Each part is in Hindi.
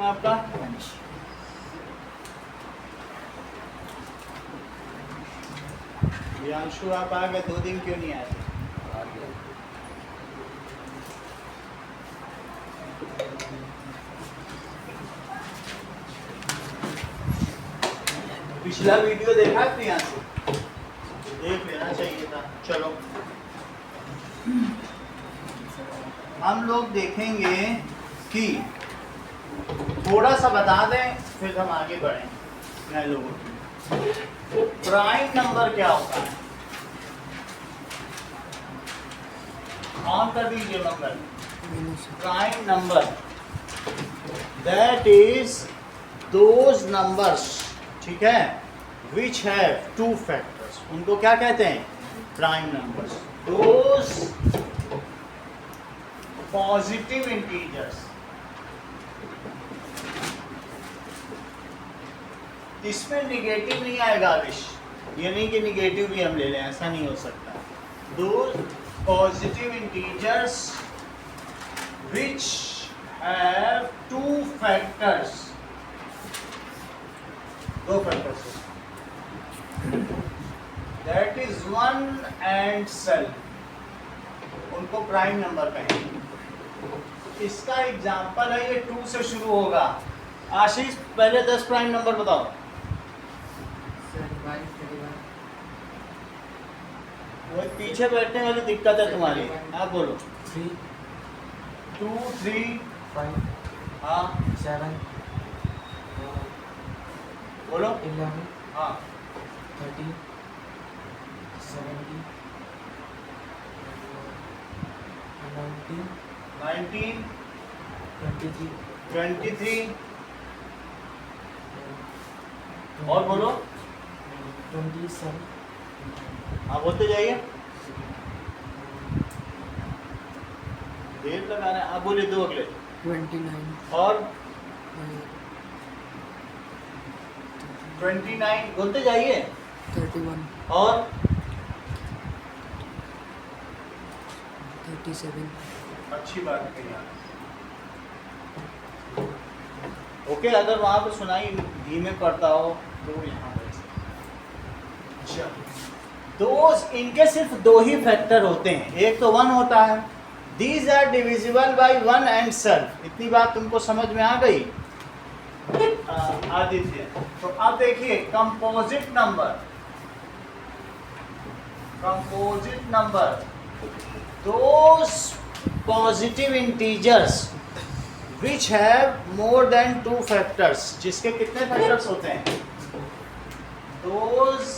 है आपका? प्रियांशु आप आ गए, 2 दिन क्यों नहीं आए? पिछला वीडियो देखा है प्रियांशु? देख लेना चाहिए था। चलो हम लोग देखेंगे कि थोड़ा सा बता दें फिर हम आगे बढ़ें। मैं लोगों को प्राइम नंबर क्या होता है? ऑन कर दीजिए number. Prime number that is those numbers, ठीक है, विच हैव 2 फैक्टर्स। उनको क्या कहते हैं? Prime numbers. Those positive integers, इसमें निगेटिव नहीं आएगा आविश, ये नहीं कि निगेटिव भी हम ले लें, ऐसा नहीं हो सकता। Those positive integers which have 2 factors, 2 factors, that is 1 and self, उनको प्राइम नंबर कहेंगे। इसका एग्जाम्पल है, ये 2 से शुरू होगा। आशीष पहले 10 प्राइम नंबर बताओ। वो पीछे बैठने वाली दिक्कत है तुम्हारी। आप बोलो। 3 2 3 5 हाँ 7 बोलो 11 हाँ 13 17 19 19 23 23 और बोलो 27 हाँ बोलते जाइए, देर लगाना है। आप बोलिए 2 अगले 29 और 29 बोलते जाइए 31 और 37 अच्छी बात है यार। ओके, अगर वहाँ पे सुनाई धीमे पड़ता हो तो यहाँ पर अच्छा, इनके सिर्फ 2 ही फैक्टर होते हैं, एक तो 1 होता है। These are divisible by 1 and self. इतनी बात तुमको समझ में आ गई आदित्य? तो अब देखिए composite number, composite number those positive integers which have more than 2 factors, जिसके कितने फैक्टर्स होते हैं? those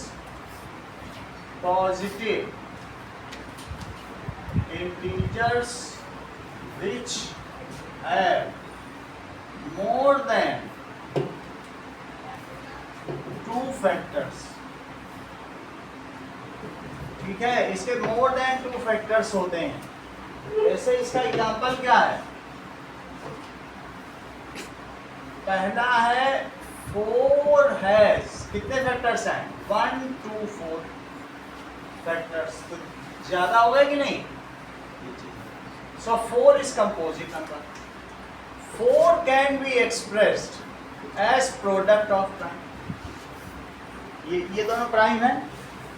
positive integers which have more than 2 factors, ठीक है, इसके मोर देन 2 फैक्टर्स होते हैं। ऐसे इसका एग्जांपल क्या है? पहला है 4 हैज, कितने फैक्टर्स हैं? 1 2 4 फैक्टर्स। तो ज्यादा हो गए कि नहीं? So 4 is composite number. 4 can be expressed as product of prime. ये दोनों प्राइम है।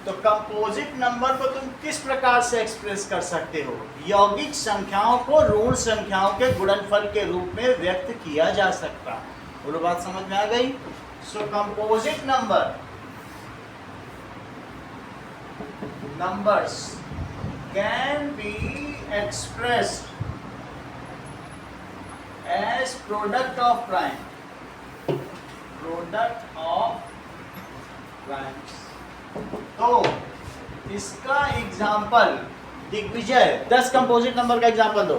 तो कंपोजिट नंबर को तुम किस प्रकार से एक्सप्रेस कर सकते हो? यौगिक संख्याओं को ऋण संख्याओं के गुणनफल के रूप में व्यक्त किया जा सकता है। बोलो, बात समझ में आ गई? So composite numbers can be expressed as product of prime, product of primes. तो इसका एग्जाम्पल दिग्विजय 10 कंपोजिट नंबर का एग्जाम्पल दो,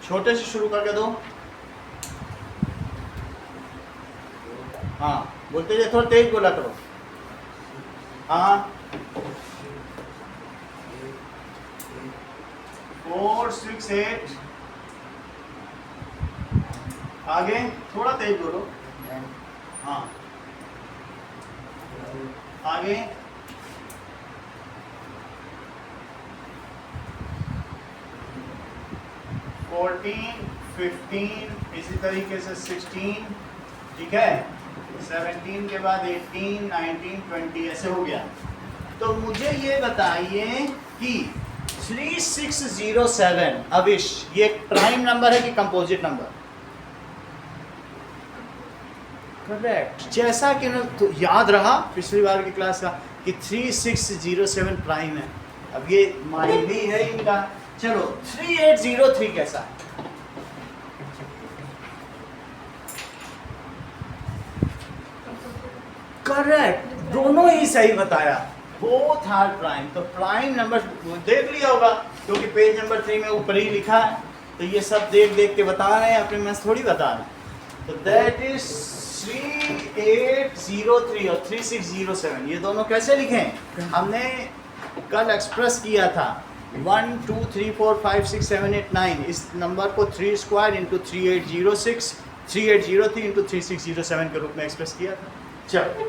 छोटे से शुरू करके दो। हाँ बोलते जाइए, थोड़ा तेज बोला करो। हाँ 4 6 8 आगे थोड़ा तेज बोलो। हाँ आगे 4 14, 15, इसी तरीके से 16, ठीक है, 17 के बाद 18, 19, 20 ऐसे हो गया। तो मुझे ये बताइए कि 3607 अविश ये प्राइम नंबर है कि कंपोजिट नंबर? करेक्ट। जैसा कि तो याद रहा पिछली बार की क्लास का कि 3607 प्राइम है। अब ये माइंड भी है इनका। चलो 3803 कैसा है? करेक्ट, दोनों ही सही बताया, बोथ आर प्राइम। तो प्राइम नंबर देख लिया होगा क्योंकि पेज नंबर 3 में ऊपर ही लिखा है, तो ये सब देख देख के बता रहे हैं, अपने मैथ्स थोड़ी बता रहे हैं। तो दैट इज 3803 और 3607 ये दोनों कैसे लिखें? हमने कल एक्सप्रेस किया था 1 2 3 4 5 6 7 8 9 इस नंबर को 3 स्क्वायर इंटू 3806 3803 इंटू 3607 के रूप में एक्सप्रेस किया था। चलो,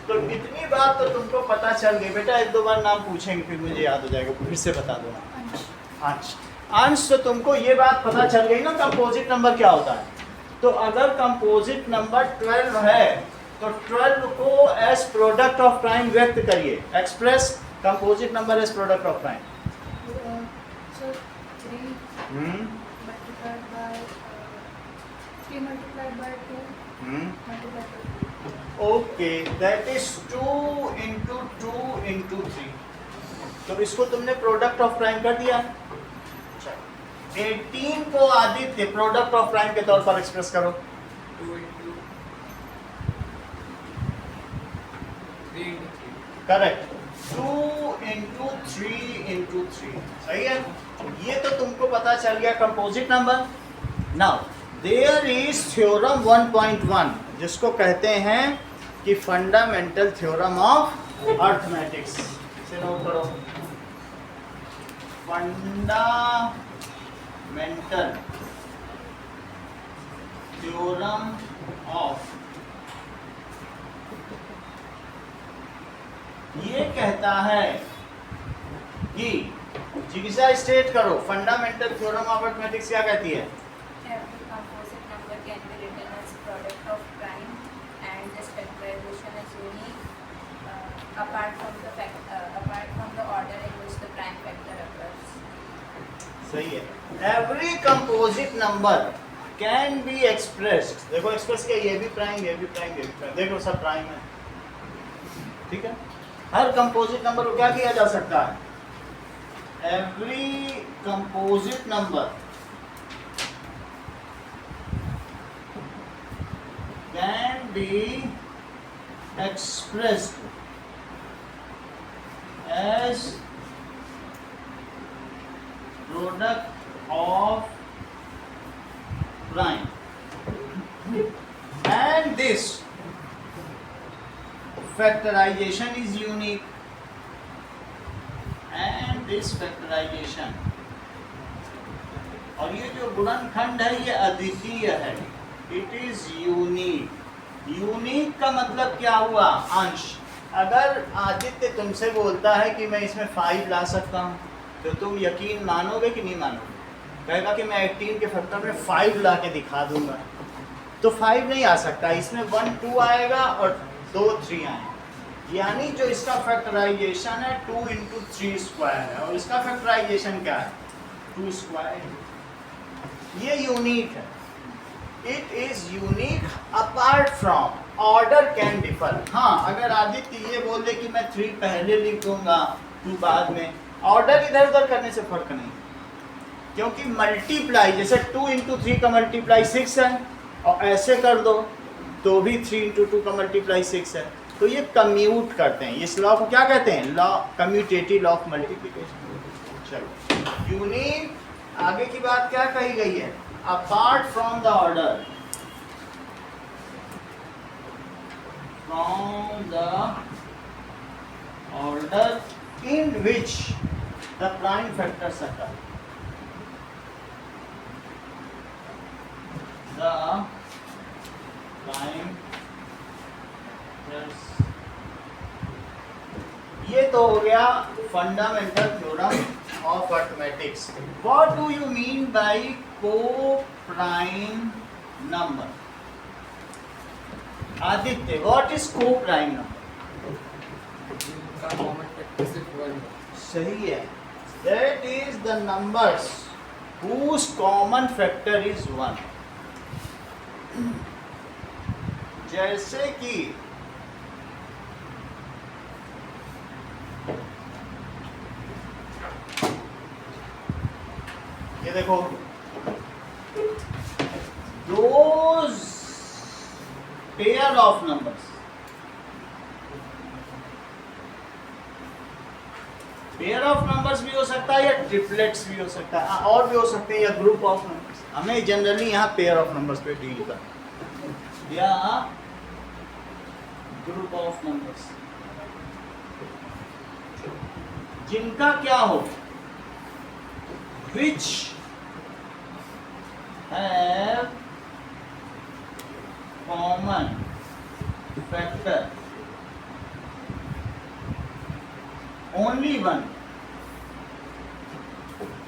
तो इतनी बात तो तुमको पता चल गई बेटा। एक दो बार नाम पूछेंगे फिर मुझे याद हो जाएगा, फिर से बता दो। अंश, अंश तो तुमको ये बात पता चल गई ना कंपोजिट नंबर क्या होता है। तो अगर कंपोजिट नंबर 12 है तो 12 को एज प्रोडक्ट ऑफ प्राइम व्यक्त करिए। Express composite number as product of prime. So 3 multiplied by 3 multiplied by 2 multiplied by 2. Okay, that is 2 into 2 into 3। तो इसको तुमने प्रोडक्ट ऑफ प्राइम कर दिया। 18 को आदित्य प्रोडक्ट ऑफ प्राइम के तौर पर एक्सप्रेस करो। 2 into 3 into 3. Correct, 2 into 3 into 3 सही है। ये तो तुमको पता चल गया composite number. Now there is theorem 1.1 जिसको कहते हैं कि फंडामेंटल थ्योरम ऑफ अर्थमेटिक्स। इसे नोट करो, फंडामेंटल थ्योरम ऑफ, ये कहता है कि जिग्सा स्टेट करो, फंडामेंटल थ्योरम ऑफ अर्थमेटिक्स क्या कहती है? Every composite number can be written as product of prime and this factorization is unique apart from the order in which the prime factor occurs. सही है। Every composite number can be expressed, देखो एक्सप्रेस किया, ये भी प्राइम, ये भी प्राइम, ये भी प्राइम, देखो सब प्राइम है, ठीक है। हर कंपोजिट नंबर को क्या किया जा सकता है? Every composite number can be expressed as product of prime and this factorization is unique and this factorization, और ये जो गुणनखंड है ये अद्वितीय है, इट इज यूनिक। यूनिक का मतलब क्या हुआ? अंश। अगर आदित्य तुमसे बोलता है कि मैं इसमें 5 ला सकता हूँ तो तुम यकीन मानोगे कि नहीं मानोगे? कहेगा कि मैं 18 के फैक्टर में 5 ला के दिखा दूंगा, तो 5 नहीं आ सकता, इसमें 1 2 आएगा और 2 3 आएगा। यानी जो इसका फैक्टराइजेशन है 2 इंटू 3 स्क्वायर है और इसका फैक्टराइजेशन क्या है? 2 स्क्वायर। ये यूनिक है, it is unique apart from order can differ. हाँ, अगर आदित्य ये बोल दे कि मैं 3 पहले लिख दूंगा 2 बाद में, ऑर्डर इधर उधर करने से फर्क नहीं, क्योंकि मल्टीप्लाई जैसे 2 इंटू 3 का मल्टीप्लाई 6 है और ऐसे कर दो तो भी 3 इंटू 2 का मल्टीप्लाई 6 है, तो ये कम्यूट करते हैं। इस लॉ को क्या कहते हैं? Law, commutative law of multiplication. चलो, यूनिक, आगे की बात क्या कही गई है? Apart from the order, from the order in which the prime factors occur, the prime factors। ये तो हो गया fundamental theorem of arithmetics. What do you mean by co-prime number. Aditya, what is co-prime number? जिनका कॉमन फैक्टर सिर्फ 1 है. सही है. That is the numbers whose common factor is 1. जैसे कि ये देखो, those pair of numbers, pair of numbers भी हो सकता है या ट्रिपलेट्स भी हो सकता है, और भी हो सकते हैं, या ग्रुप ऑफ नंबर्स. हमें जनरली यहाँ पेयर ऑफ नंबर्स पे डील करना या ग्रुप ऑफ नंबर्स जिनका क्या हो, which have common factor only 1.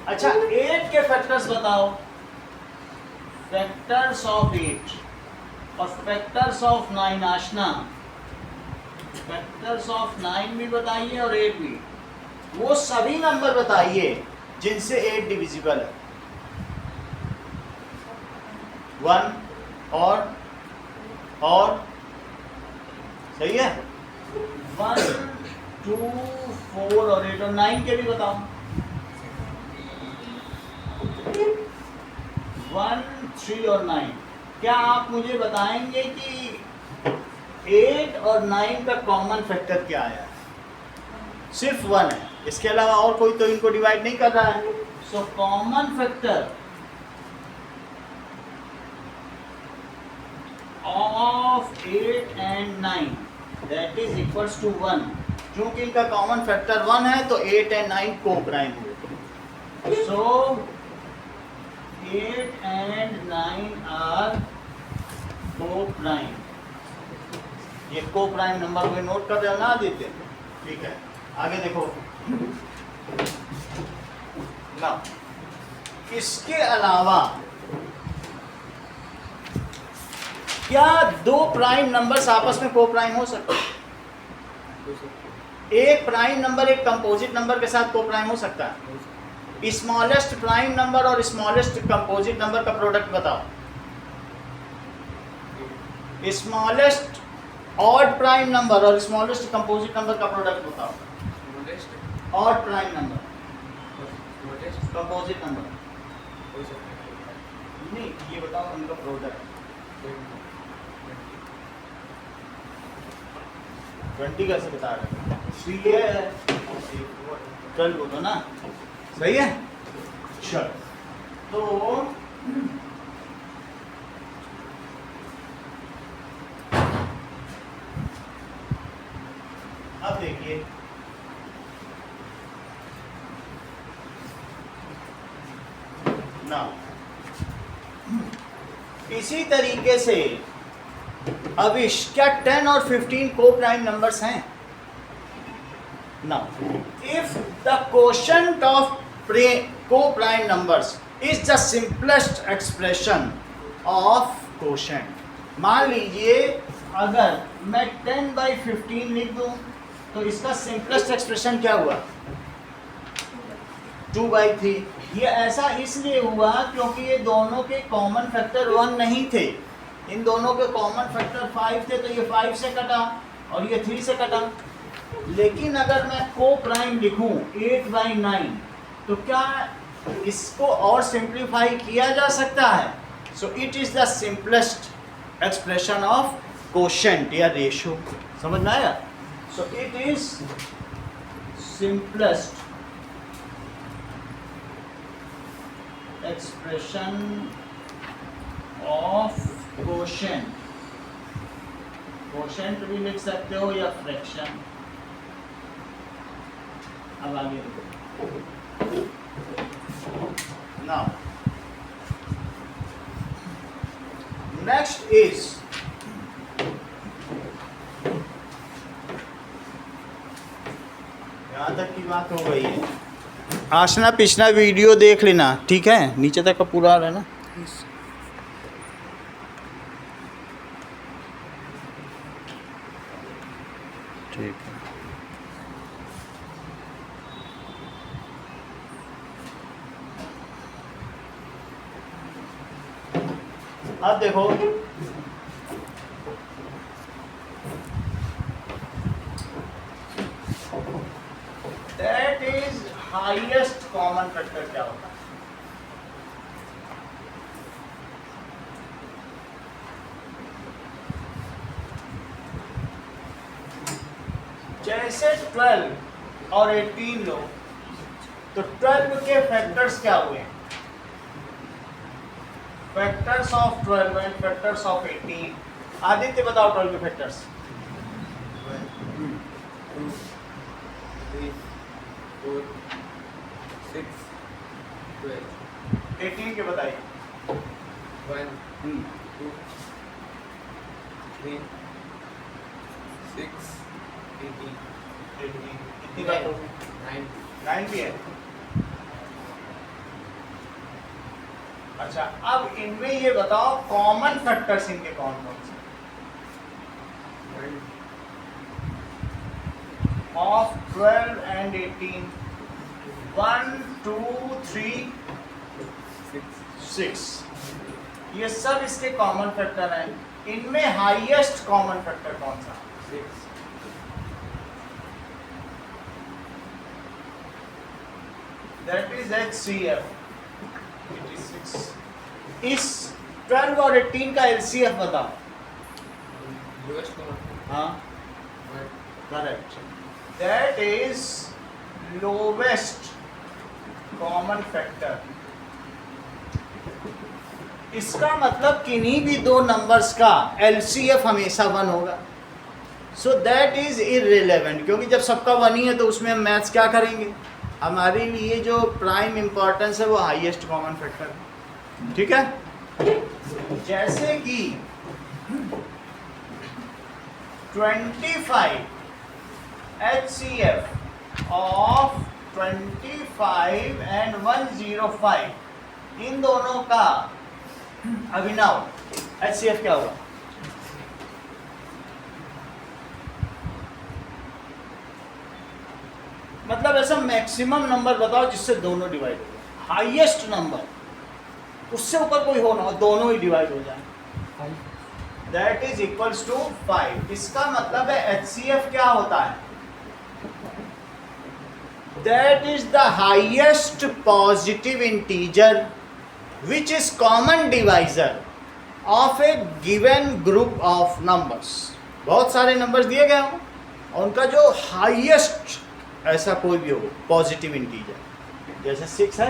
अच्छा, 8 के फैक्टर्स बताओ. फैक्टर्स ऑफ 8 और factors of 9. Aashna, factors of 9 भी बताइए और 8 भी. वो सभी नंबर बताइए जिनसे 8 डिविजिबल है. 1 और सही है. 1 2 4 और 8 और 9 के भी बताओ. 1 3 और 9. क्या आप मुझे बताएंगे कि 8 और 9 का कॉमन फैक्टर क्या आया है? सिर्फ 1 है, इसके अलावा और कोई तो इनको डिवाइड नहीं कर रहा है. So common factor of 8 and 9 that is equals to 1. क्योंकि इनका कॉमन फैक्टर 1 है तो 8 एंड 9 को प्राइम हुए. सो 8 एंड 9 आर को प्राइम. ये को प्राइम नंबर को नोट कर रहे हो ना आदित्य? ठीक है, आगे देखो ना. इसके अलावा क्या 2 प्राइम नंबर्स आपस में को प्राइम हो सकते हैं? एक प्राइम नंबर एक कंपोजिट नंबर के साथ को प्राइम हो सकता है. स्मॉलेस्ट प्राइम नंबर और स्मॉलेस्ट कंपोजिट नंबर का प्रोडक्ट बताओ. स्मॉलेस्ट ऑड प्राइम नंबर और स्मॉलेस्ट कंपोजिट नंबर का प्रोडक्ट बताओ. Odd prime number, composite number नहीं, ये बताओ उनका प्रोडक्ट. 20 कैसे बता रहे? 3 है, चल बोलो ना. सही है. चल, तो अब देखिए, ना इसी तरीके से अविश, क्या 10 और 15 को प्राइम नंबर्स हैं? Now if the quotient of coprime numbers is the simplest expression of quotient. मान लीजिए अगर मैं 10/15 लिख दूं तो इसका सिंपलेस्ट एक्सप्रेशन क्या हुआ? 2/3. ये ऐसा इसलिए हुआ क्योंकि ये दोनों के कॉमन फैक्टर 1 नहीं थे. इन दोनों के कॉमन फैक्टर 5 थे, तो ये 5 से कटा और ये 3 से कटा. लेकिन अगर मैं को प्राइम लिखूं 8/9 तो क्या इसको और सिंप्लीफाई किया जा सकता है? So it is the simplest expression of quotient या रेशो. समझ में आया? So it is simplest expression of quotient. Quotient भी लिख सकते हो या फ्रैक्शन. अब आगे देखो. नाउ नेक्स्ट इज यहाँ तक की बात हो गई है. आसना पिछला वीडियो देख लेना, ठीक है, नीचे तक का पूरा आ रहा है ना। ठीक है। अब देखो that is highest common factor क्या होता है? जैसे 12 और 18 लो तो 12 के फैक्टर्स क्या हुए? Factors of 12 and factors of 18। Aditya बताओ 12 के फैक्टर्स। 1, 2, 3, 4, 6, 12। 18 के बताइए। 1, 2, 3, 6, 18, 18 कितनी बात होगी? 9, 9 भी है। अच्छा, अब इनमें ये बताओ कॉमन फैक्टर्स इनके कौन कौन से? 1, ऑफ 12 एंड 18 1 2 3 6 ये सब इसके कॉमन फैक्टर हैं। इनमें हाईएस्ट कॉमन फैक्टर कौन सा? 6, that is HCF। It is 6। इस 12 और 18 का LCF बताओ। lowest common, हाँ 1, correct, that is lowest common factor. इसका मतलब किन्हीं भी दो नंबर्स का LCF हमेशा 1 होगा। सो दैट इज इररिलेवेंट, क्योंकि जब सबका 1 ही है तो उसमें हम मैथ्स क्या करेंगे? हमारे लिए जो प्राइम इंपॉर्टेंस है वो हाईएस्ट कॉमन फैक्टर है, ठीक है। जैसे कि 25 HCF ऑफ 25 एंड 105 इन दोनों का अभिनव HCF क्या होगा? मतलब ऐसा मैक्सिमम नंबर बताओ जिससे दोनों डिवाइड हो जाए, हाईएस्ट नंबर, उससे ऊपर कोई हो ना हो, दोनों ही डिवाइड हो जाए। 5, दैट इज इक्वल्स टू 5। इसका मतलब है HCF क्या होता है? That is the highest positive integer which is common divisor of A given group of numbers. बहुत सारे नंबर्स दिए गए हों और उनका जो हाईएस्ट ऐसा कोई भी हो पॉजिटिव इंटीजर, जैसे 6 है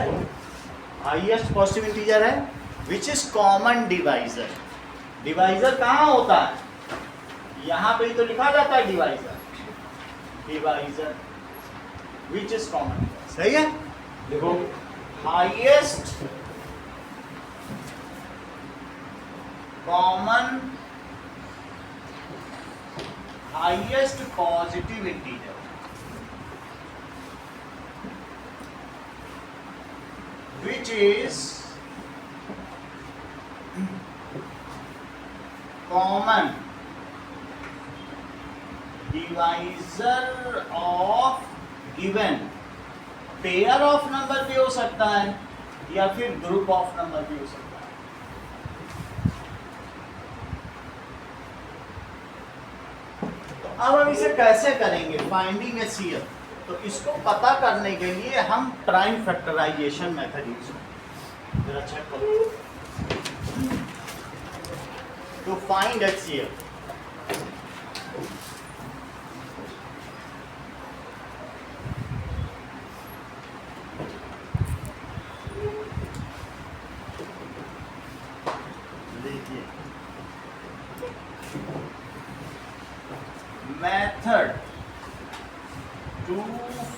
हाईएस्ट पॉजिटिव इंटीजर है, which is common divisor. Divisor कहाँ होता है? यहाँ पे ही तो लिखा जाता है divisor, divisor which is common. सही है, देखो highest common, highest positive integer which is common divisor of given pair of number भी हो सकता है या फिर group of number भी हो सकता है। तो अब हम इसे कैसे करेंगे? Finding HCF। तो इसको पता करने के लिए हम प्राइम फैक्टराइजेशन मेथड यूज करेंगे। जरा चेक करो। टू फाइंड HCF देखिए मेथड to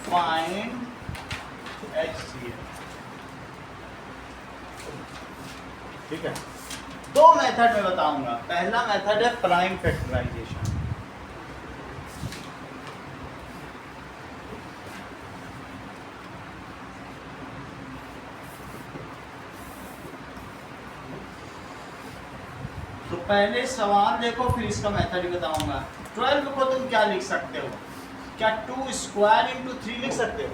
find HCF। ठीक है, दो मेथड में बताऊंगा। पहला मेथड है प्राइम फैक्टराइजेशन। पहले सवाल देखो फिर इसका मेथड ही बताऊंगा। 12 को तुम क्या लिख सकते हो? क्या 2 स्क्वायर इंटू 3 लिख सकते हो?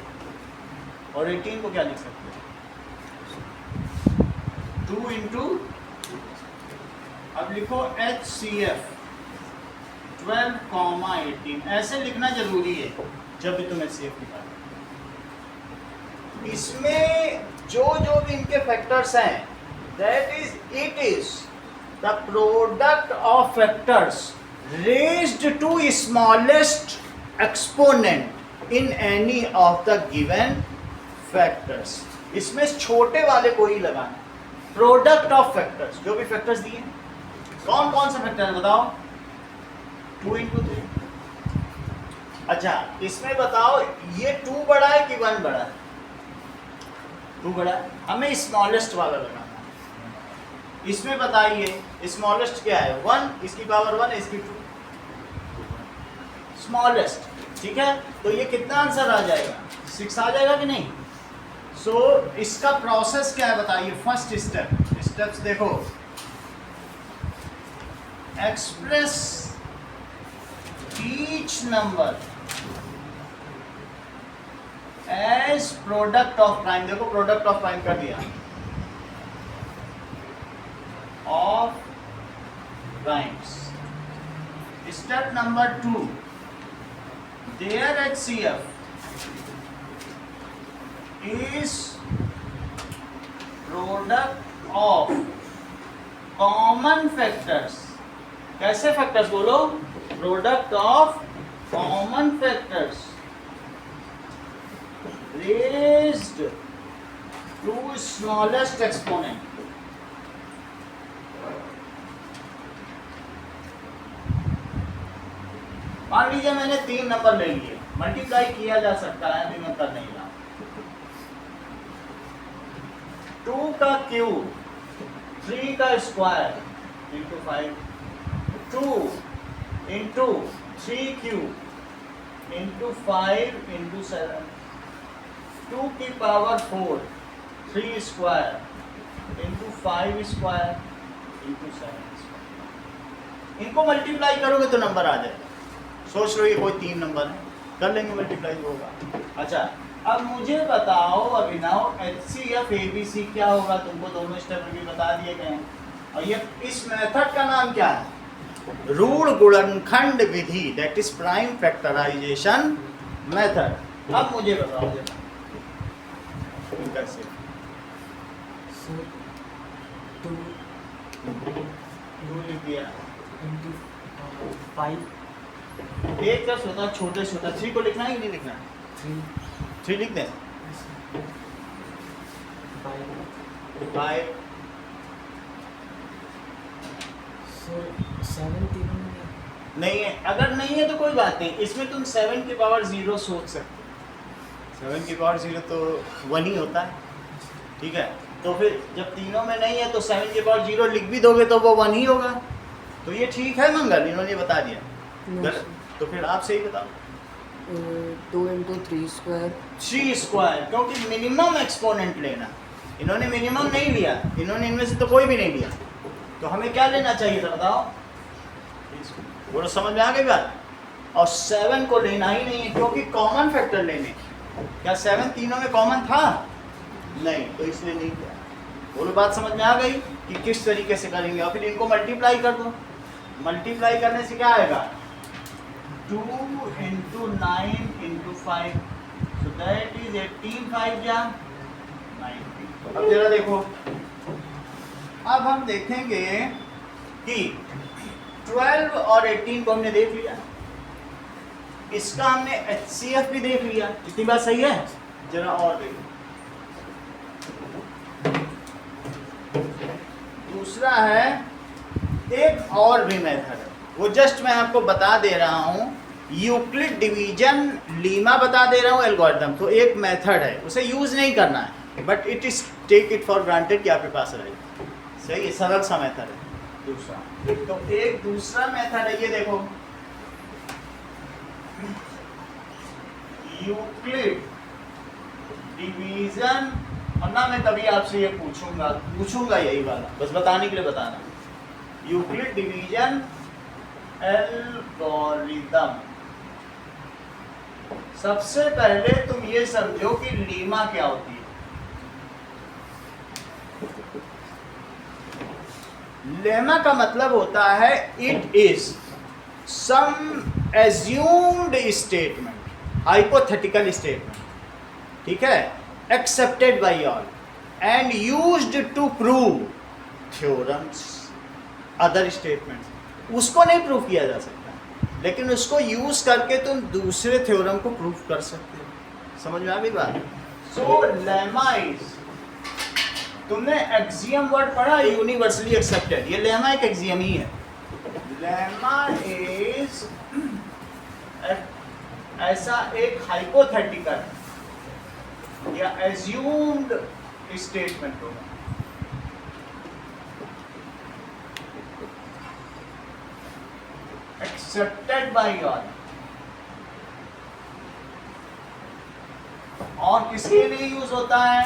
और 18 को क्या लिख सकते हो? 2 इंटू, अब लिखो HCF 12,18 ऐसे लिखना जरूरी है जब भी तुम HCF निकालो। इसमें जो भी इनके फैक्टर्स हैं, that is it is the product of factors raised to smallest exponent in any of the given factors। इसमें छोटे वाले को ही लगाना। प्रोडक्ट ऑफ फैक्टर्स, जो भी फैक्टर्स दिए कौन कौन से फैक्टर है बताओ? 2 इंटू 3। अच्छा इसमें बताओ ये 2 बड़ा है कि 1 बड़ा है? 2 बड़ा है, हमें स्मॉलेस्ट वाला लगाना है। इसमें बताइए स्मॉलेस्ट क्या है? 1, इसकी पावर 1 है, इसकी 2, स्मॉलेस्ट। ठीक है, तो ये कितना आंसर आ जाएगा? 6 आ जाएगा कि नहीं? सो इसका प्रोसेस क्या है बताइए? फर्स्ट स्टेप्स देखो, express each number as product of prime. देखो प्रोडक्ट ऑफ प्राइम कर दिया, of primes. Step number 2, their HCF is product of common factors। कैसे फैक्टर्स बोलो? Product of common factors raised to smallest exponent। मान लीजिए मैंने 3 नंबर ले लिए, मल्टीप्लाई किया जा सकता है, अभी मैं कर नहीं रहा। 2 का क्यूब, 3 का square into 5, 2 into 3 cube into 5 into 7, 2 की power 4, 3 square into 5 square into 7 square. इनको मल्टीप्लाई करोगे तो नंबर आ जाएगा। सोच लो ये कोई 3 नंबर है, कर लेंगे मल्टीप्लाई होगा। अच्छा अब मुझे बताओ अभिनव, HCF ABC क्या होगा? तुमको दोनों स्टेप भी बता दिए गए हैं। और ये इस मेथड का नाम क्या है? रूढ़ गुणनखंड विधि, that is prime factorisation method. अब मुझे बताओ जरा कैसे? Sir, 2 लिख दिया, into 5, एक का छोटा छोटे छोटा 3 को लिखना है कि नहीं लिखना है? 3 लिख दें। 5 Sir, 7 तीनों में नहीं है, अगर नहीं है तो कोई बात नहीं, इसमें तुम 7 की पावर 0 सोच सकते हो। 7 की पावर 0 तो 1 ही होता है। ठीक है, तो फिर जब तीनों में नहीं है तो 7 की पावर 0 लिख भी दोगे तो वो 1 ही होगा। तो ये ठीक है मंगल, इन्होंने बता दिया। गलत तो फिर आप सही बताओ। 2 इंटू 3 स्क्वायर, 3 स्क्वायर, क्योंकि मिनिमम एक्सपोनेंट लेना। इन्होंने मिनिमम नहीं लिया, इन्होंने इनमें से तो कोई भी नहीं लिया। तो हमें क्या लेना चाहिए था बताओ? वो तो समझ में आ गई बात। और 7 को लेना ही नहीं है क्योंकि कॉमन फैक्टर लेने। क्या 7 तीनों में कॉमन था? नहीं, तो इसलिए नहीं किया। बोलो बात समझ में आ गई कि किस तरीके से करेंगे। और फिर इनको मल्टीप्लाई कर दो। मल्टीप्लाई करने से क्या आएगा? 2 into 9 into 5, so that is 18, 5 जा 90। अब जरा देखो, अब हम देखेंगे कि 12 और 18 को हमने देख लिया, इसका हमने HCF भी देख लिया। इतनी बात सही है? जरा और देखो, दूसरा है एक और भी मेथड है, वो जस्ट मैं आपको बता दे रहा हूँ। यूक्लिड डिवीजन लीमा बता दे रहा हूँ एल्गोरिथम। तो एक मेथड है, उसे यूज़ नहीं करना है, but it is take it for granted कि आपके पास रहेगा। सही है, सरल सा मेथड है। दूसरा, तो एक दूसरा मेथड है, ये देखो, यूक्लिड डिवीजन। और ना मैं कभी आपसे ये पूछूंगा यही वाला, बस बताने के लिए बताना। Euclid division algorithm. सबसे पहले तुम ये समझो कि लीमा क्या होती है। लेमा का मतलब होता है it is some assumed statement, hypothetical statement, ठीक है, accepted by all and used to prove theorems, other statement. उसको नहीं प्रूव किया जा सकता, लेकिन उसको यूज करके तुम दूसरे थ्योरम को प्रूव कर सकते हो। समझ में आ गई बात? सो लेमा इज, तुमने एक्सियम वर्ड पढ़ा, यूनिवर्सली एक्सेप्टेड, ये लेमा एक एक्सियम ही है। लेमा इज ऐसा एक हाइपोथेटिकल या एज्यूम्ड स्टेटमेंट होगा। एक्सेप्टेड बाय ऑल, और किसके लिए यूज होता है?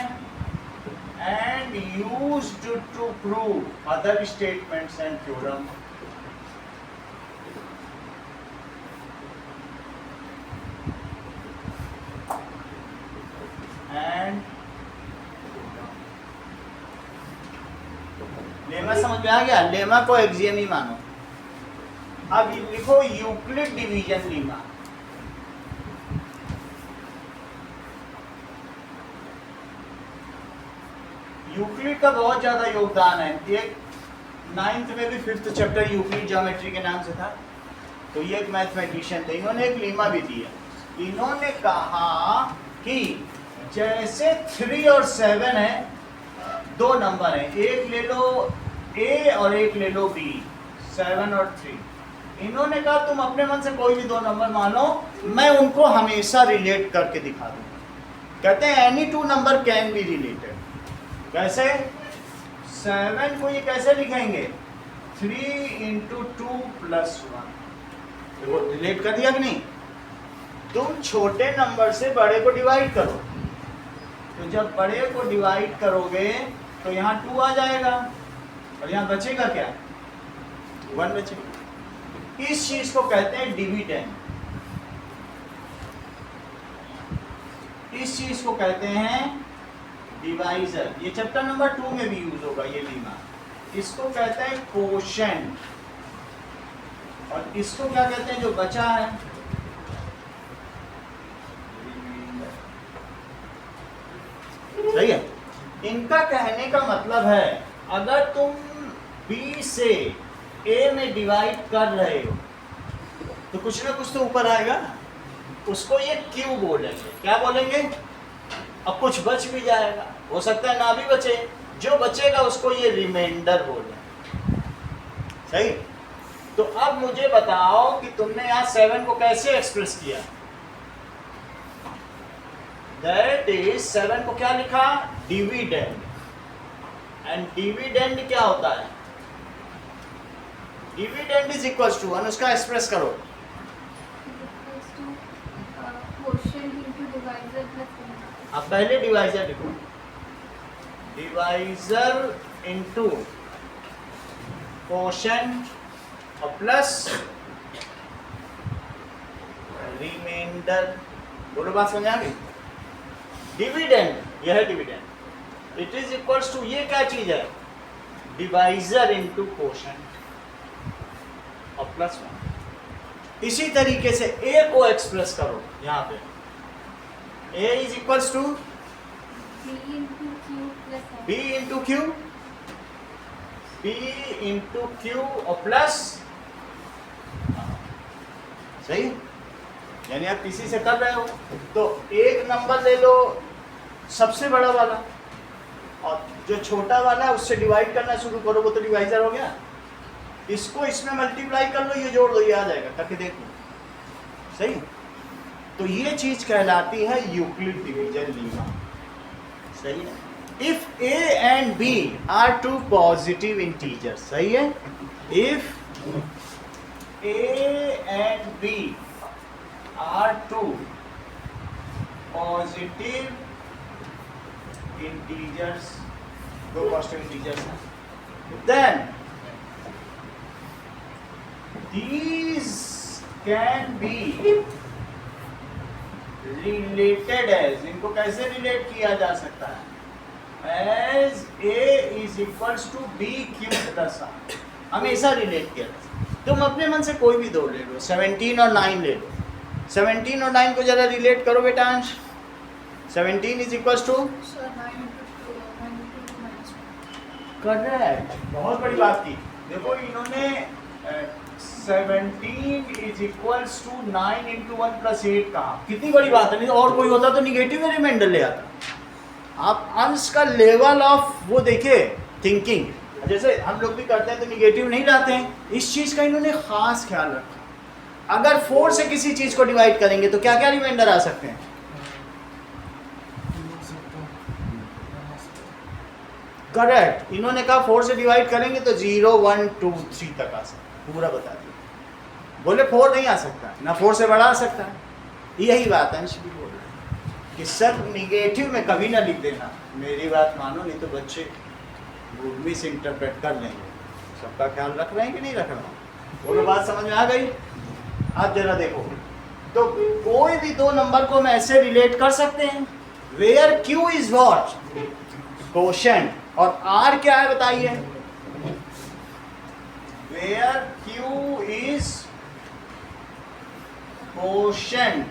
And used to prove other statements and theorem. And lemma समझ में आ गया? लेमा को एक्सियम ही मानो। अब लिखो यूक्लिड डिवीजन लीमा। यूक्लिड का बहुत ज्यादा योगदान है। एक 9th में भी 5th चैप्टर यूक्लिड ज्योमेट्री के नाम से था, तो ये एक मैथमेटिशियन थे, इन्होंने एक लीमा भी दिया। इन्होंने कहा कि जैसे 3 और 7 है, दो नंबर है, एक ले लो A और एक ले लो B, 7 और 3। इन्होंने कहा तुम अपने मन से कोई भी दो नंबर मानो, मैं उनको हमेशा रिलेट करके दिखा दूंगा। कहते हैं any two number can be related. कैसे? 7 को ये कैसे लिखेंगे? 3 × 2 + 1। देखो रिलेट कर दिया कि नहीं? तुम छोटे नंबर से बड़े को डिवाइड करो, तो जब बड़े को डिवाइड करोगे तो यहाँ 2 आ जाएगा, और यहाँ बचेगा क्या? 1 बचेगा। इस चीज को कहते हैं डिविडेंड। इस चीज को कहते हैं डिवाइजर। ये चैप्टर नंबर 2 में भी यूज होगा ये लीमा। इसको कहते हैं कोशेंट, और इसको क्या कहते हैं जो बचा है? सही है। इनका कहने का मतलब है अगर तुम B से A में डिवाइड कर रहे हो तो कुछ ना कुछ तो ऊपर आएगा, उसको ये Q बोलेंगे। क्या बोलेंगे? अब कुछ बच भी जाएगा, हो सकता है ना भी बचे, जो बचेगा उसको ये रिमाइंडर बोलेंगे। सही? तो अब मुझे बताओ कि तुमने यहाँ 7 को कैसे एक्सप्रेस किया? दैट इज 7 को क्या लिखा? डिविडेंड। एंड डिविडेंड क्या होता है? डिविडेंड इज इक्वल्स टू 1, उसका एक्सप्रेस करो। अब पहले डिवाइजर लिखो, डिवाइजर इनटू कोशेंट और प्लस रिमाइंडर। दोनों बात समझ आ गई? डिविडेंड, यह है dividend. It is equals to, ये क्या चीज है? डिवाइजर इनटू कोशेंट और प्लस 1। इसी तरीके से A को एक्सप्रेस करो यहाँ पे। A is equals to B into Q, B into Q और प्लस, सही? यानी आप किसी से कर रहे हो तो एक नंबर ले लो सबसे बड़ा वाला, और जो छोटा वाला है उससे डिवाइड करना शुरू करो, वो तो डिवाइजर हो गया। इसको इसमें मल्टीप्लाई कर लो, ये जोड़ लो, ये आ जाएगा, करके देख लो। सही? तो ये चीज कहलाती है यूक्लिड डिवीजन लीमा। सही है? If A and B are two positive integers, सही है? If A and B are two positive integers, दो positive integers हैं, then these can be related as, इनको कैसे रिलेट किया जा सकता है, as A is equals to B Q plus R, हमेशा रिलेट किया जा सकता है। तुम अपने मन से कोई भी दो ले लो, 17 और 9 ले लो, 17 और 9 को जरा रिलेट करो बेटा अंश। 17 is equals to, Sir, 9 into 2 minus 1. Correct, बहुत बड़ी बात की। देखो इन्होंने 17 is equals to 9 into 1 plus 8 कहा, कितनी बड़ी बात है। नहीं तो और कोई होता तो निगेटिव में रिमाइंडर ले आता। आप अंश का लेवल ऑफ वो देखिए थिंकिंग, जैसे हम लोग भी करते हैं तो निगेटिव नहीं लाते हैं, इस चीज़ का इन्होंने खास ख्याल रखा। अगर 4 से किसी चीज़ को डिवाइड करेंगे तो क्या क्या रिमाइंडर आ सकते हैं? करेक्ट, इन्होंने कहा 4 से डिवाइड करेंगे तो 0 1 2 3 तक आ सकता, पूरा बता दिया। बोले 4 नहीं आ सकता, ना 4 से बड़ा आ सकता है। यही बात अंश भी बोल रहे हैं कि सर निगेटिव में कभी ना लिख देना, मेरी बात मानो, नहीं तो बच्चे मिस इंटरप्रेट कर लेंगे। सबका ख्याल रख रहे हैं कि नहीं रख रहे हैं? बोलो बात समझ में आ गई? आप जरा देखो, तो कोई भी दो नंबर को हम ऐसे रिलेट कर सकते हैं, where Q is what, quotient, और R क्या है बताइए? Where Q is quotient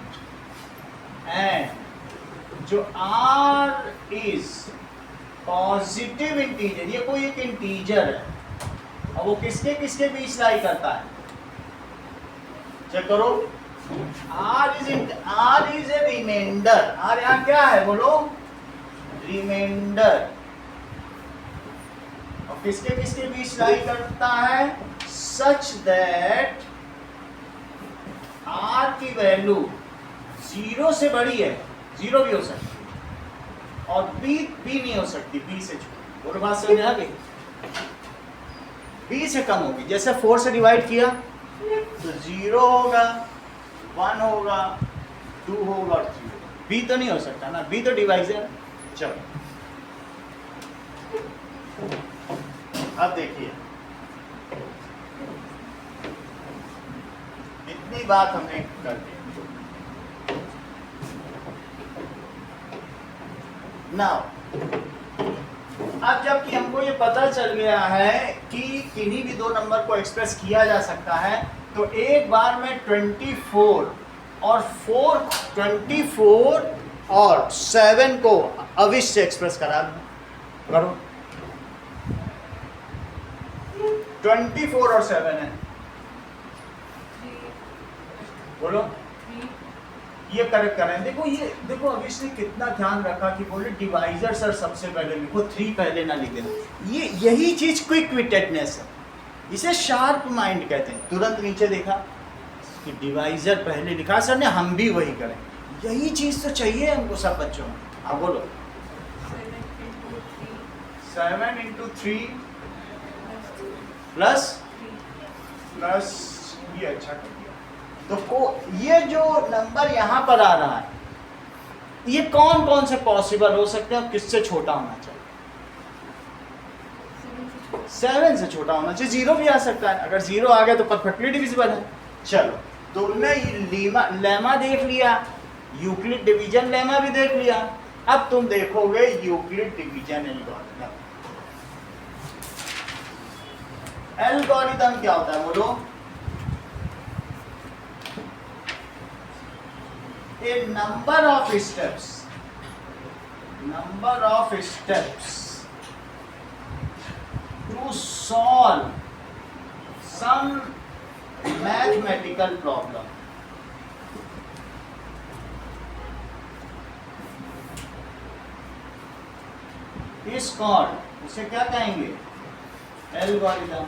and जो R इज पॉजिटिव इंटीजर, ये कोई एक इंटीजर है, और वो किसके किसके बीच लाई करता है? चेक करो, R is a remainder. R यहाँ क्या है बोलो? रिमाइंडर। और किसके किसके बीच लाई करता है? सच दैट R की वैल्यू 0 से बड़ी है, 0 भी हो सकती है, और B नहीं हो सकती, B से छोटी। बोलो बात समझ आ गई? B से कम होगी, जैसे 4 से डिवाइड किया तो 0 होगा, 1 होगा, 2 होगा और 3 होगा। B तो नहीं हो सकता ना, B तो डिवाइजर। चलो अब देखिए, इतनी बात हमने कर दी। नाउ अब जबकि हमको ये पता चल गया है कि किन्हीं भी दो नंबर को एक्सप्रेस किया जा सकता है, तो एक बार में 24 और 7 को अविश से एक्सप्रेस करा करो। 24 और 7 है, बोलो ये करेक्ट करें। देखो ये देखो अविश ने कितना ध्यान रखा कि बोले डिवाइजर सर सबसे पहले लिखो, 3 पहले ना लिख देना। ये यही चीज क्विक विटेडनेस है, इसे शार्प माइंड कहते हैं। तुरंत नीचे देखा कि डिवाइजर पहले लिखा सर ने, हम भी वही करें। यही चीज तो चाहिए हमको सब बच्चों में। आप बोलो 7 into 3 प्लस ये अच्छा कर दिया। तो ये जो नंबर यहाँ पर आ रहा है, ये कौन कौन से पॉसिबल हो सकते हैं और किससे छोटा होना चाहिए? 7 से छोटा होना चाहिए। 0 भी आ सकता है, अगर 0 आ गया तो परफेक्टली डिविजिबल है। चलो तुमने लेमा देख लिया, यूक्लिड डिवीजन लेमा भी देख लिया, अब तुम देखोगे यूक्लिड डिवीजन एल्गोरिथम। एल्गोरिथम क्या होता है बोलो? A number of steps to solve some mathematical problem. Is called, उसे क्या कहेंगे? एल्गोरिथम।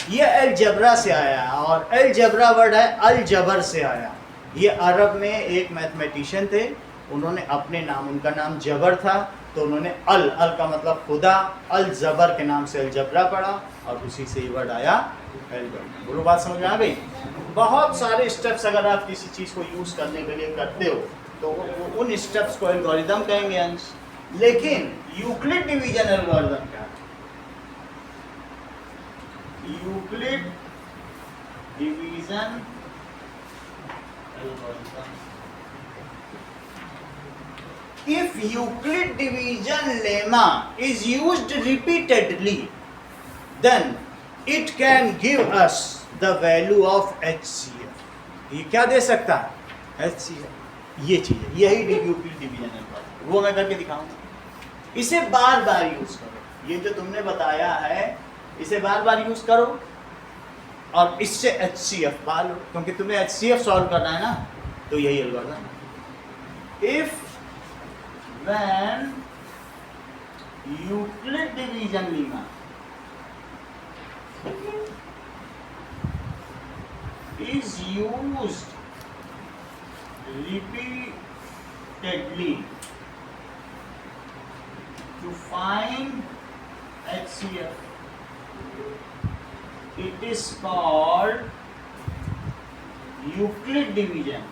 ये अलजबरा से आया है, और अलजबरा वर्ड है अलजबर से आया। ये अरब में एक मैथमेटिशियन थे, उन्होंने अपने नाम, उनका नाम जबर था, तो उन्होंने अल का मतलब खुदा, अल जबर के नाम से अलजबरा पढ़ा, और उसी से ये वर्ड आया एल्गोरिथम। बोलो बात समझ में आ गई? बहुत सारे स्टेप्स अगर आप किसी चीज़ को यूज़ करने के लिए करते हो तो उन स्टेप्स को एल्गोरिथम कहेंगे अंश। लेकिन यूक्लिड डिवीजन एल्गोरिथम क्या है? Euclid division algorithm, if Euclid division lemma is used repeatedly, then it can give us the value of HCF. ये क्या दे सकता है? HCF। ये चीज है, यही यूक्लिड डिवीजन है, वो मैं करके दिखाऊंगा। इसे बार बार यूज करो, ये जो तुमने बताया है इसे बार बार यूज करो और इससे HCF पा लो, क्योंकि तुम्हें HCF सॉल्व करना है ना, तो यही algorithm. If when Euclid division lemma is used repeatedly to find HCF, it is called Euclid division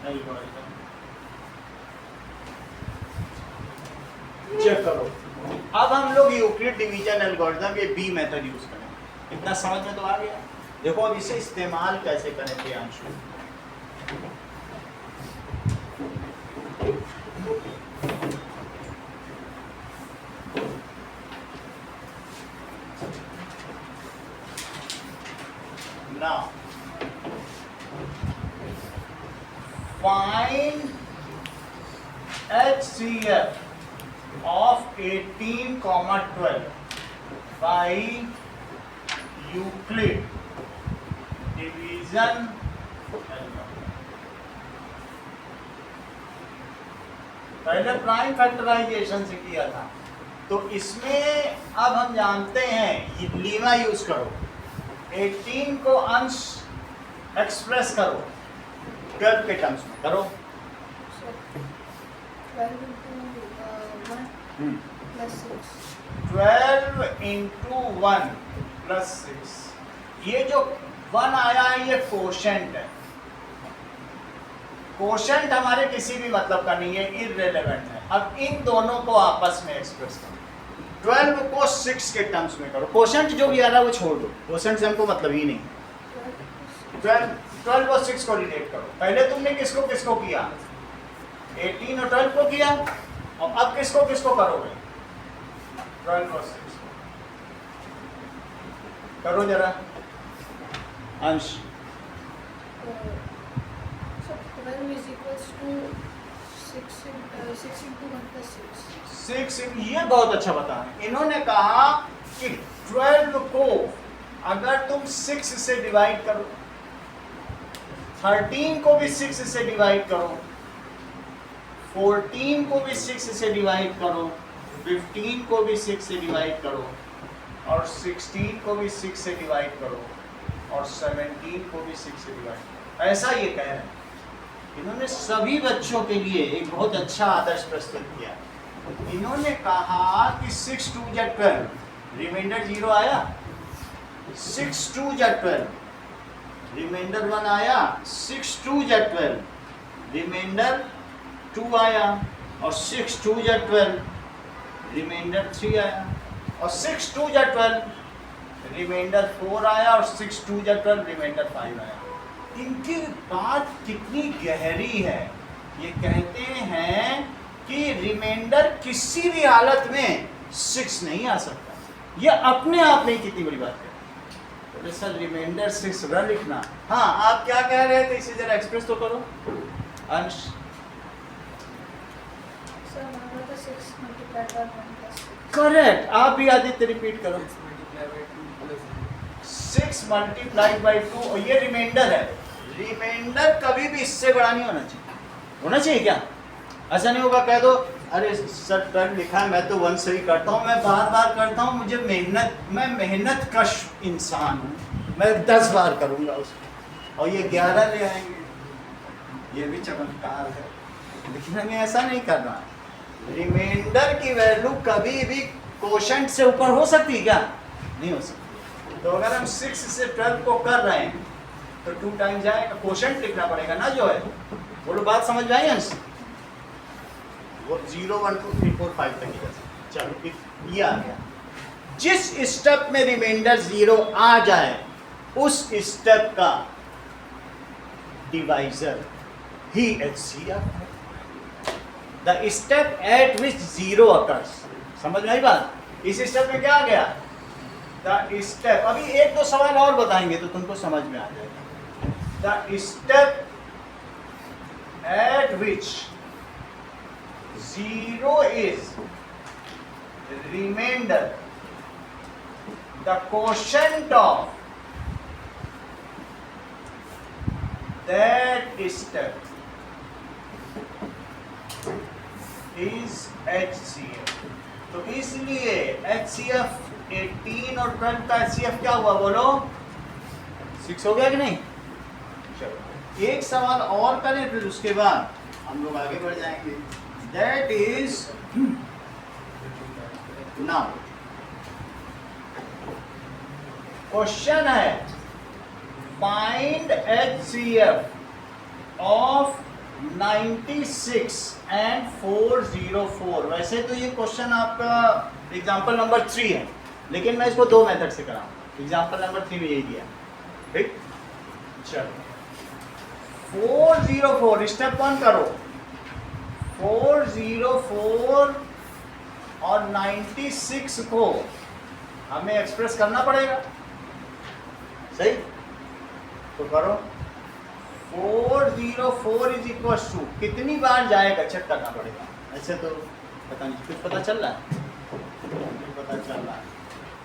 algorithm. Check करो, अब हम लोग यूक्लिड डिवीजन एल्गोरिथम ये बी मेथड यूज करेंगे। इतना समझ में तो आ गया। देखो अब इसे इस्तेमाल कैसे करेंगे Anshu. Now find HCF of 18,12 by Euclid division। पहले प्राइम फैक्टराइजेशन से किया था, तो इसमें अब हम जानते हैं लीमा यूज करो, 18 को अंश एक्सप्रेस करो 12 के टर्म्स में करो। 12 into 1 plus 6. 12 into 1 plus 6, ये जो 1 आया है ये कोशेंट है। कोशेंट हमारे किसी भी मतलब का नहीं है, इररिलेवेंट है। अब इन दोनों को आपस में एक्सप्रेस करो, 12 को 6 के टर्म्स में करो। कोशेंट जो भी आ रहा है वो छोड़ दो, कोशेंट से हमको मतलब ही नहीं। 12 और 6 को रिलेट करो। पहले तुमने किसको किसको किया? 18 और 12 को किया, और अब किसको किसको करोगे? 12 और 6 करो जरा अंश। So 12 is equals to 6 into 1 plus 6. 6, ये बहुत अच्छा बता रहे। इन्होंने कहा कि 12 को अगर तुम 6 से डिवाइड करो, 13 को भी 6 से डिवाइड करो, 14 को भी 6 से डिवाइड करो, 15 को भी 6 से डिवाइड करो, और 16 को भी 6 से डिवाइड करो, और 17 को भी 6 से डिवाइड करो। ऐसा ये कह रहे हैं। इन्होंने सभी बच्चों के लिए एक बहुत अच्छा आदर्श प्रस्तुत किया। इन्होंने कहा कि 6 2 जा 12, रिमाइंडर 0 आया, 6 2 जा 12, रिमाइंडर 1 आया, 6 2 जा 12, रिमाइंडर 2 आया, और 6 2 जा 12, रिमाइंडर 3 आया, और 6 2 जा 12, रिमाइंडर 4 आया, और 6 2 जा 12, रिमाइंडर 5 आया। इनकी बात कितनी गहरी है। ये कहते हैं कि रिमाइंडर किसी भी हालत में 6 नहीं आ सकता। ये अपने आप नहीं, कितनी बड़ी बात है। तो सर रिमाइंडर 6 न लिखना। हाँ, आप क्या कह रहे थे, इसे जरा एक्सप्रेस तो करो अंश। So now the 6 multiplied by 1 plus 6. Correct. आप भी आदित्य रिपीट करो। 6 मल्टीप्लाइड बाई 2, और ये रिमाइंडर है। रिमाइंडर कभी भी इससे बड़ा नहीं होना चाहिए। होना चाहिए क्या? ऐसा नहीं होगा कह दो अरे सर 12 लिखा है, मैं तो 1 से ही करता हूँ, मैं बार बार करता हूँ, मैं मेहनत कश इंसान हूँ, मैं 10 बार करूँगा उसको, और ये 11 ले आएंगे। ये भी चमत्कार है, लिखने में ऐसा नहीं करना। रिमाइंडर की वैल्यू कभी भी कोशेंट से ऊपर हो सकती है क्या? नहीं हो सकती। तो अगर हम 6 से 12 को कर रहे हैं तो 2 टाइम्स जाएगा, कोशेंट लिखना पड़ेगा ना जो है। बोलो बात समझ में आई अंश? वो 0 1 2 3 4 5 तक ही। चलो ये आ गया। जिस स्टेप में रिमाइंडर 0 आ जाए उस स्टेप का डिवाइजर ही HCF है। The step at which 0 occurs. समझ में आई बात? इस स्टेप में क्या आ गया? द स्टेप, अभी एक दो सवाल और बताएंगे तो तुमको समझ में आ जाएगा। The step at which 0 is remainder, the quotient of that step is HCF। तो इसलिए HCF 18 और 12 का HCF क्या हुआ बोलो? 6 हो गया कि नहीं? चलो एक सवाल और करें फिर उसके बाद हम लोग आगे बढ़ जाएंगे। That is now क्वेश्चन है फाइंड HCF ऑफ 96 and 404। वैसे तो ये क्वेश्चन आपका एग्जांपल नंबर 3 है, लेकिन मैं इसको दो मेथड से कराऊंगा। एग्जांपल नंबर 3 में यही दिया, ठीक। चलो 404 स्टेप 1 करो। 404 और 96 को हमें एक्सप्रेस करना पड़ेगा, सही? तो करो। 404 इज इक्वल टू कितनी बार जाएगा चेक करना पड़ेगा। ऐसे तो पता नहीं, कुछ पता चल रहा है? कुछ पता चल रहा है?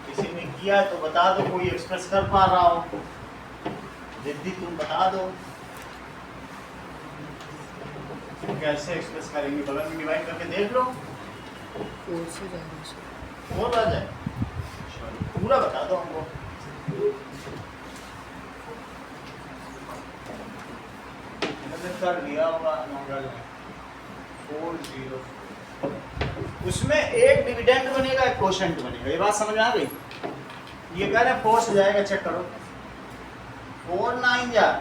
किसी ने किया तो बता दो, कोई एक्सप्रेस कर पा रहा हो। जिद्दी तुम बता दो कैसे एक्सप्रेस करेंगे। बगल में डिवाइड करके देख लो। 4 से जाएगा सर। और आ जाए, पूरा बता दो हमको। मैंने कर लिया होगा नंबर 404। उसमें एक डिविडेंड बनेगा, एक कोशेंट बनेगा। ये बात समझ में आ गई? ये कह रहे हैं 4 से जाएगा, चेक करो। 4 9 जा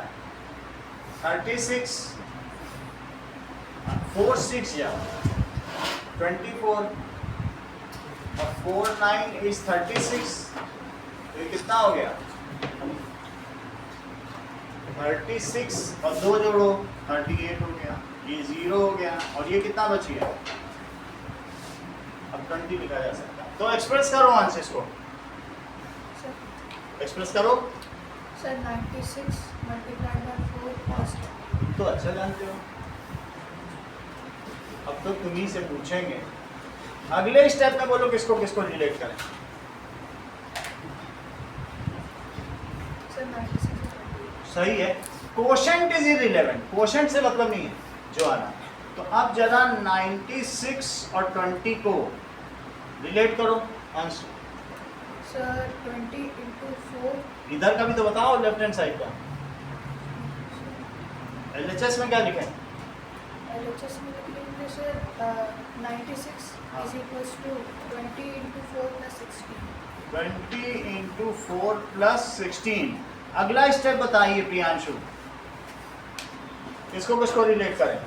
36, 4 6 जा 24 और 4 9 इज 36। तो ये कितना हो गया? 36 और 2 जोड़ो 38 हो गया। ये 0 हो गया और ये कितना बच गया? अब 20 लिखा जा सकता है। तो एक्सप्रेस करो आंसर्स को, एक्सप्रेस करो। Sir 96 multiplied by 4 plus. तो अच्छा जानते हो। अब तो तुम्ही से पूछेंगे अगले स्टेप में, बोलो किसको किसको रिलेट करें। सर 96 सही है। कोशेंट इज इररिलेवेंट, कोशेंट से मतलब नहीं है जो आ रहा है। तो अब जरा 96 और 20 को रिलेट करो आंसर। Sir 20 into 4। इधर का भी तो बताओ, लेफ्ट हैंड साइड का। LHS में क्या लिखा है? LHS में लिखेंगे sir 96 is equals to 20 into 4 plus 16। 20 into 4 plus 16। अगला स्टेप बताइए प्रियांशु, किसको किसको रिलेट करें?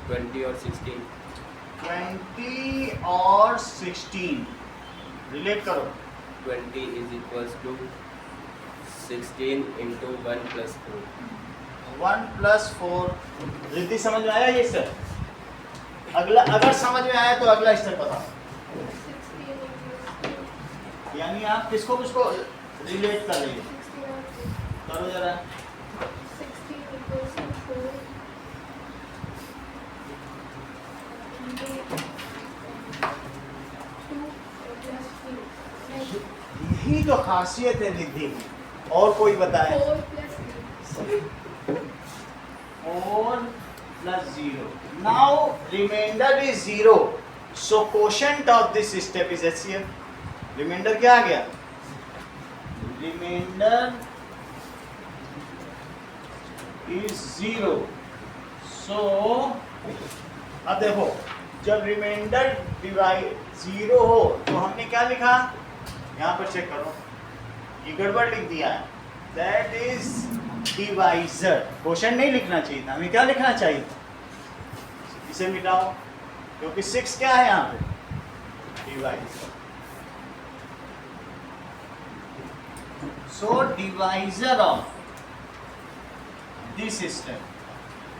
20 और 16। 20 और 16 रिलेट करो। 20 is equals to 16 into 1 plus 4। 1 plus 4। Riddhi समझ में आया ये सर? अगला अगर समझ में आया तो अगला स्टेप बताओ। 16 यानी आप किसको किसको रिलेट कर रही है? करो जरा। 16 equals to 4 into 2 plus 3। यही तो खासियत है रिद्धि की। और कोई बताए? 4 plus 3। 4 plus 0। Now remainder is 0. So quotient of this step is HCF. Remainder क्या आ गया? Remainder is 0. So अब देखो, जब रिमाइंडर डिवाइड 0 हो तो हमने क्या लिखा? यहाँ पर चेक करो, ये गड़बड़ लिख दिया है। That is divisor. क्वेश्चन नहीं लिखना चाहिए था, हमें क्या लिखना चाहिए था? इसे मिटाओ, क्योंकि 6 क्या है यहाँ पे? Divisor. So divisor of this step,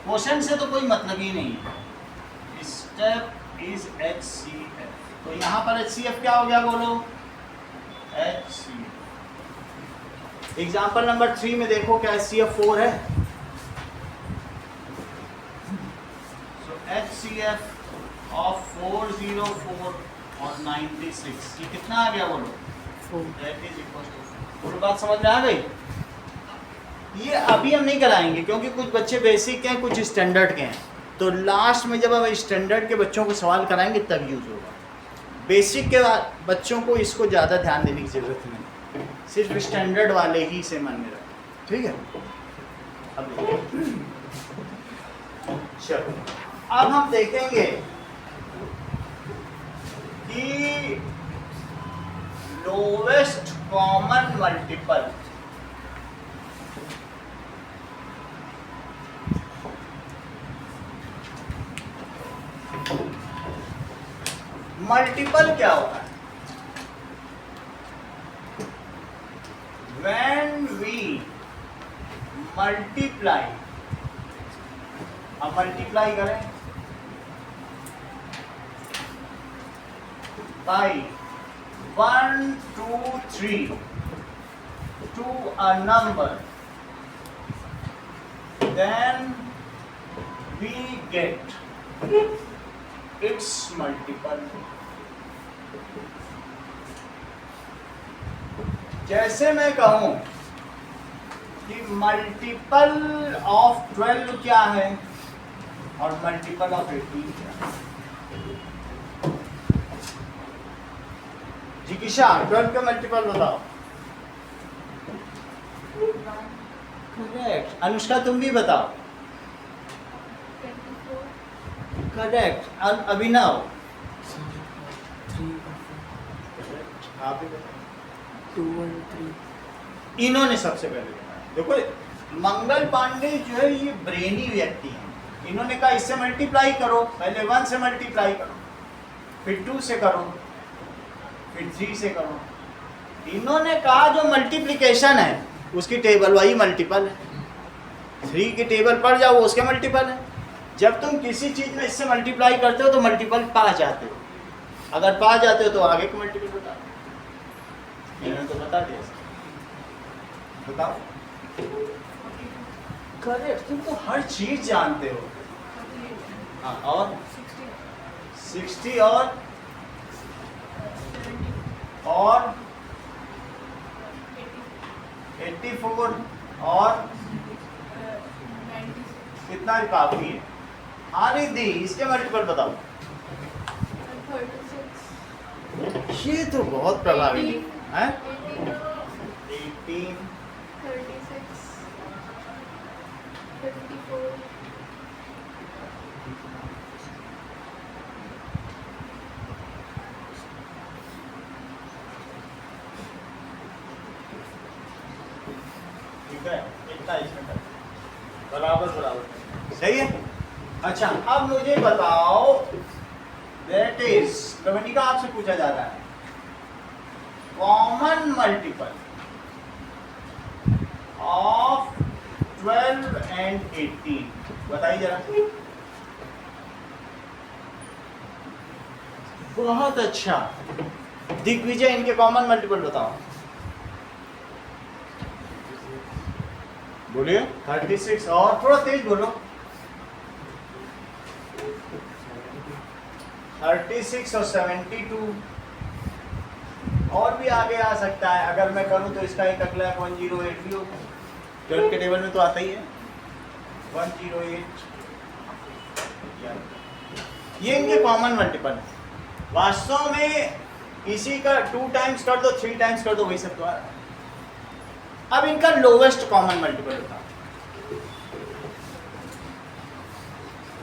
question से तो कोई मतलब ही नहीं है। स्टेप इज HCF, तो यहाँ पर HCF क्या हो गया बोलो? HCF। एग्जाम्पल नंबर 3 में देखो क्या HCF 4 है? सो HCF ऑफ 404 और 96, ये कितना आ गया बोलो? 4. That is equal to 4। बात समझ में आ गई? ये अभी हम नहीं कराएंगे क्योंकि कुछ बच्चे बेसिक के हैं, कुछ स्टैंडर्ड के हैं, तो लास्ट में जब हम स्टैंडर्ड के बच्चों को सवाल कराएंगे तब यूज होगा। बेसिक के बच्चों को इसको ज़्यादा ध्यान देने की ज़रूरत नहीं, सिर्फ स्टैंडर्ड वाले ही से मन में रखें, ठीक है? अब चलो, अब हम देखेंगे कि लोवेस्ट कॉमन मल्टीपल। मल्टीपल क्या होता है? When we multiply, अब मल्टीप्लाई करें by 1, 2, 3 to a number, then we get its multiple। जैसे मैं कहूं कि मल्टीपल ऑफ 12 क्या है और मल्टीपल ऑफ 18 क्या है? जिकिशा 12 का मल्टीपल बताओ। करेक्ट। अनुष्का तुम भी बताओ। करेक्ट। अभिनव 3 और 4. आप भी बताओ। 2 and 3. इन्होंने सबसे पहले बताया। देखो मंगल पांडे जो है ये ब्रेनी व्यक्ति हैं, इन्होंने कहा इससे मल्टीप्लाई करो, पहले 1 से मल्टीप्लाई करो, फिर 2 से करो, फिर 3 से करो। इन्होंने कहा जो मल्टीप्लिकेशन है उसकी टेबल वही मल्टीपल है, 3 की टेबल पढ़ जाओ वो उसके मल्टीपल है। जब तुम किसी चीज़ में इससे मल्टीप्लाई करते हो तो मल्टीपल पा जाते हो, अगर पा जाते हो तो आगे के मल्टीपल बता दो। इन्होंने तो बता दिया, बताओ। करेक्ट, तुम तो हर चीज जानते हो। हाँ, और 60 और 84 और कितना काफी है? हाँ रिद्धि, इसके मल्टीपल बताओ। ये तो बहुत प्रभावी है। 18, 36, 54, ठीक है, इतना इसमें कर बराबर सही है। अच्छा, अब मुझे बताओ, दैट इज कविता आपसे पूछा जा रहा है कॉमन मल्टीपल ऑफ 12 and 18, बताइए जरा। बहुत अच्छा, दिग्विजय इनके कॉमन मल्टीपल बताओ। बोलिए। 36 और थोड़ा तेज बोलो। 36 और 72 और भी आगे आ सकता है। अगर मैं करूं तो इसका एक अगला 108 भी होगा, 12 के टेबल में तो आता ही है 108। ये इनके कॉमन मल्टीपल है। वास्तव में इसी का 2 टाइम्स कर दो, 3 टाइम्स कर दो, वही सब तो आ रहा है। अब इनका लोवेस्ट कॉमन मल्टीपल होता है।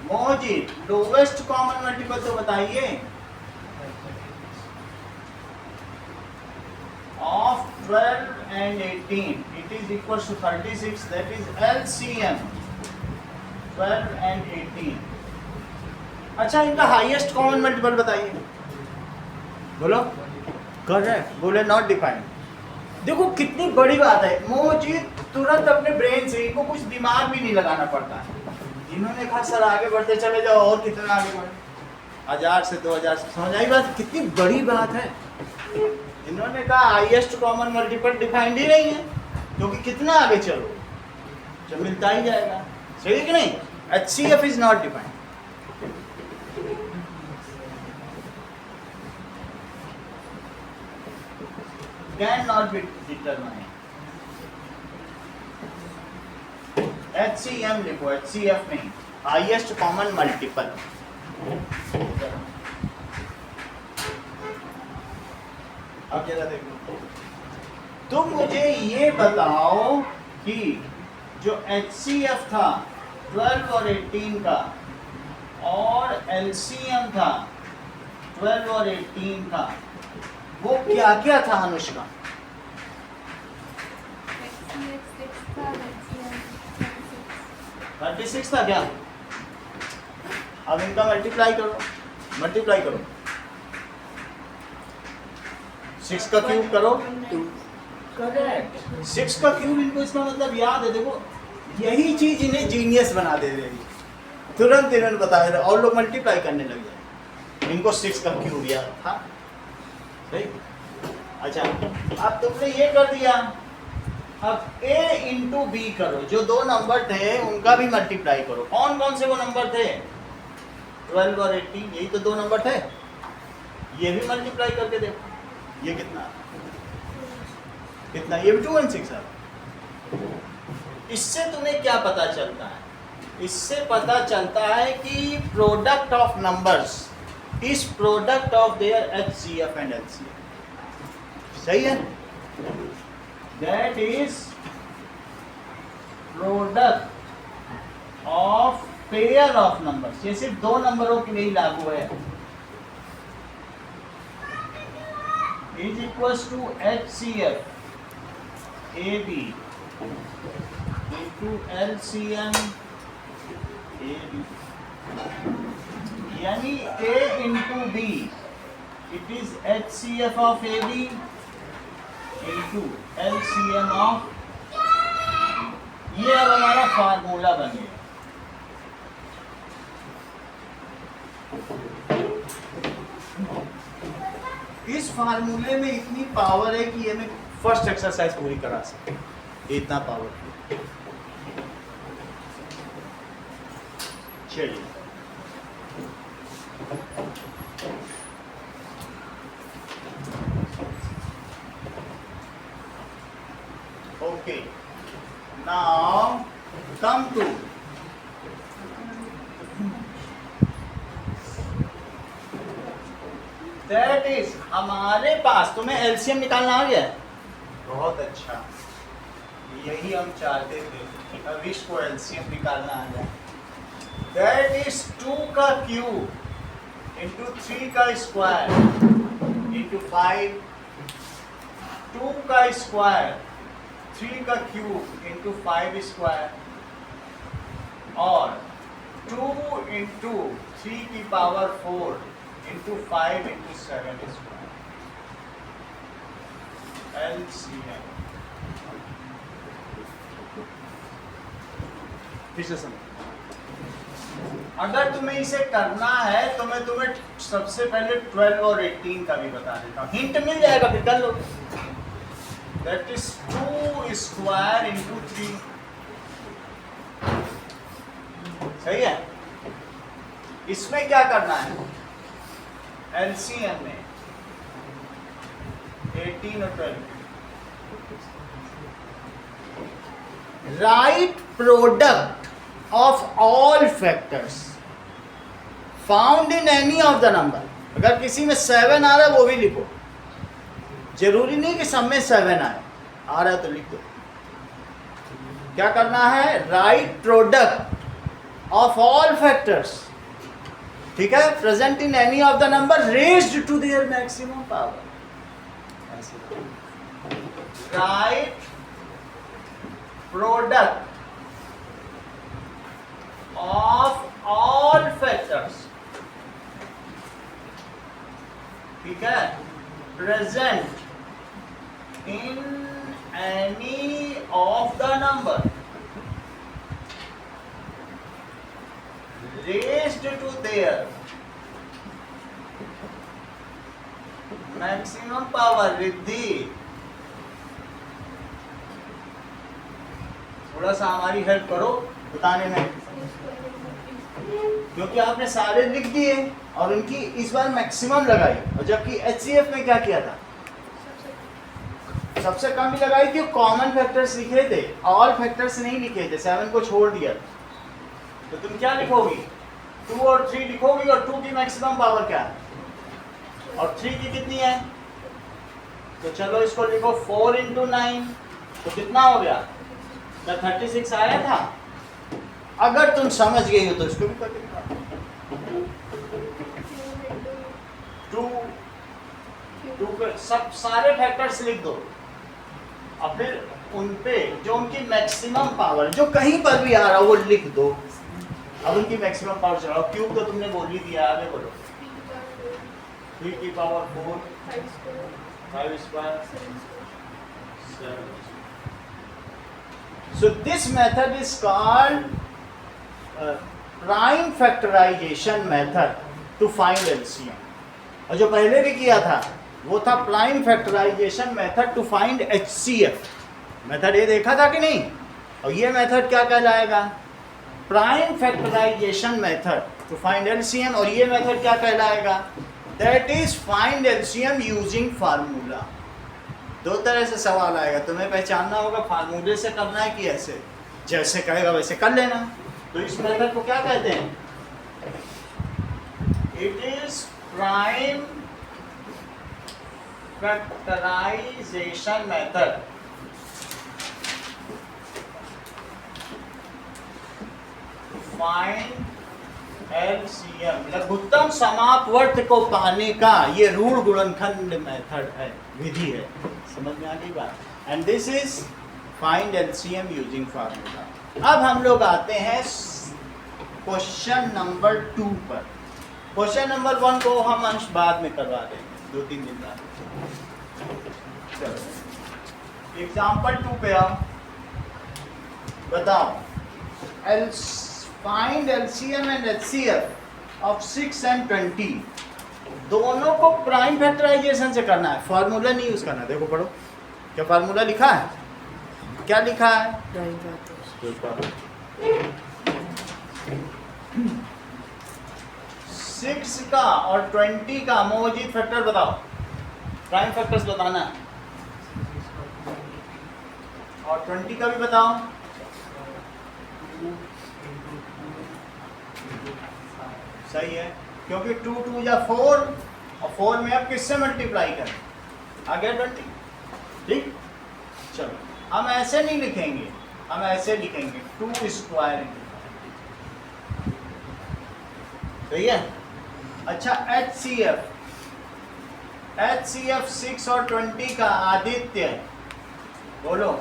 मोहजी, लोवेस्ट कॉमन मल्टीपल तो बताइए। Of 12 and 18. It is equals to 36. That is LCM. 12 and 18. अच्छा, इनका हाईएस्ट कॉमन मल्टीपल बताइए. बोलो. करेक्ट. बोले नॉट डिफाइंड. देखो कितनी बड़ी बात है. मोहजीत तुरंत अपने ब्रेन से, इनको कुछ दिमाग भी नहीं लगाना पड़ता है. इन्होंने कहा सर आगे बढ़ते चले जाओ, और कितना आगे बढ़े, 1000 से 2000 से. समझ आई बात? कितनी बड़ी बात है. इन्होंने कहा हाईएस्ट कॉमन मल्टीपल डिफाइंड ही नहीं है, क्योंकि कितना आगे चलो जो मिलता ही जाएगा. सही है कि नहीं? HCF is not defined. Can not be determined. HCM लिखो, HCF नहीं, हाईएस्ट कॉमन मल्टीपल. अब जरा देखो, तुम मुझे ये बताओ कि जो HCF था 12 और 18 का, और LCM था 12 और 18 का, वो क्या क्या था अनुष्का? HCF 6 था, HCM 36 था क्या? अब इनका मल्टीप्लाई करो, मल्टीप्लाई करो, 6 का क्यूब करो. करेक्ट. 6 का क्यूब, इनको इसका मतलब याद है. देखो यही चीज इन्हें जीनियस बना दे रही है. तुरंत इन्होंने बता दे रहे, और लोग मल्टीप्लाई करने लग जाए. इनको 6 का क्यूब याद था. सही. अच्छा, अब तुमने ये कर दिया. अब A इंटू B करो. जो दो नंबर थे उनका भी मल्टीप्लाई करो. कौन कौन से वो नंबर थे? 12 और 18. यही तो दो नंबर थे. ये भी मल्टीप्लाई करके देखो. ये कितना कितना? ये भी 2 and 6 है. इससे तुम्हें क्या पता चलता है? इससे पता चलता है कि product of numbers is product of their HCF and LCM. सही है? That is product of pair of numbers. ये सिर्फ दो नंबरों के लिए ही लागू है. Is equals to HCF AB into LCM AB. यानी A into B, it is HCF of AB into LCM of. ये अब हमारा फार्मूला बन गया. इस फार्मूले में इतनी पावर है कि ये मैं फर्स्ट एक्सरसाइज पूरी करा सकता हूँ. इतना पावर. चलिए, okay. Now come to that is हमारे पास. तुम्हें एलसीएम निकालना आ गया? बहुत अच्छा. यही हम चाहते थे, अविश को एलसीएम निकालना आ जाए. दैट इज 2 का क्यूब इंटू 3 का स्क्वायर इंटू 5. 2 का स्क्वायर, 3 का क्यूब इंटू 5 स्क्वायर, और 2 इंटू 3 की power 4 into 5 into 7 square. LCM. फिर से अगर तुम्हें इसे करना है तो मैं तुम्हें सबसे पहले 12 और 18 का भी बता देता हूँ. हिंट मिल जाएगा, फिर कर लो. That is 2 square into 3. सही है? इसमें क्या करना है? LCM में 18 और 12. Right product of all factors found in any of the number. अगर किसी में 7 आ रहा है वो भी लिखो. जरूरी नहीं कि सब में 7 आए. आ रहा है तो लिख दो. क्या करना है? Write product of all factors. ठीक है? Present in any of the number raised to their maximum power. write product of all factors, ठीक है, present in any of the number raised to their maximum power. Riddhi, थोड़ा सा हमारी हेल्प करो बताने में, क्योंकि आपने सारे लिख दिए और उनकी इस बार मैक्सिमम लगाई, और जबकि HCF में क्या किया था, सबसे कम ही लगाई थी, कॉमन फैक्टर्स लिखे थे, ऑल फैक्टर्स नहीं लिखे थे, 7 को छोड़ दिया। तो तुम क्या लिखोगी, 2 और 3 लिखोगी, और 2 की मैक्सिमम पावर क्या है और 3 की कितनी है, तो चलो इसको लिखो 4 into 9, तो कितना हो गया, क्या 36 आया था। अगर तुम समझ गई हो तो इसको भी करके दिखाओ। 2 सब सारे फैक्टर्स लिख दो, और फिर उन पे जो उनकी मैक्सिमम पावर जो कहीं पर भी आ रहा हो वो लिख दो। अब उनकी मैक्सिमम पावर चढ़ाओ। क्यूब तो तुमने बोल ही दिया, आगे बोलो। 3 की power 4, 5 square 7। So this method is called prime factorization method to find LCM। और जो पहले भी किया था वो था prime factorization method to find HCF। Method ये देखा था कि नहीं, और ये मेथड क्या कहलाएगा, prime factorization method to find LCM, और ये मेथड क्या कहलाएगा, that is find LCM using formula। दो तरह से सवाल आएगा, तुम्हें पहचानना होगा फार्मूले से करना है कि ऐसे, जैसे कहेगा वैसे कर लेना। तो इस मेथड को क्या कहते हैं, it is prime factorisation method. Find LCM, लघुत्तम समापवर्त को पाने का ये ऋण गुणनखंड मेथड है, विधि है। समझ में आ गई बात। And this is find LCM using formula. अब हम लोग आते हैं क्वेश्चन नंबर 2 पर। क्वेश्चन नंबर 1 को हम अंश बाद में करवा देंगे, 2-3 दिन बाद। चलो एग्जाम्पल 2 पे आओ, बताओ find LCM and HCF of 6 and 20। दोनों को प्राइम फैक्टराइजेशन से करना है, फार्मूला नहीं यूज करना। देखो पढ़ो, क्या फार्मूला लिखा है, क्या लिखा है, प्राइम फैक्टर्स। 6 का और 20 का मौजूद फैक्टर बताओ, प्राइम फैक्टर्स बताना है, और 20 का भी बताओ। सही है, क्योंकि 2 2 या 4, और 4 में अब किससे मल्टीप्लाई करें, आगे 20। ठीक, चलो हम ऐसे नहीं लिखेंगे, हम ऐसे लिखेंगे 2 स्क्वायर। सही है। अच्छा HCF 6 और 20 का आदित्य बोलो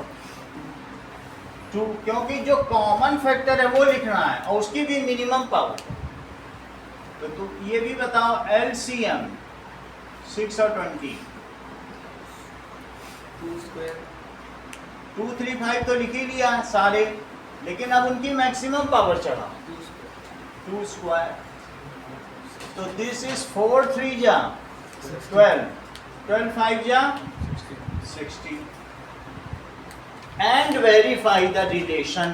2, क्योंकि जो कॉमन फैक्टर है वो लिखना है और उसकी भी मिनिमम पावर। तो तुम ये भी बताओ LCM 6 और 20। 2 square 2 3 5 तो लिख ही लिया सारे, लेकिन अब उनकी मैक्सिमम पावर चढ़ा 2 स्क्वायर। तो दिस इज 4 3 जा 12, 12 5 जा 16। And verify the relation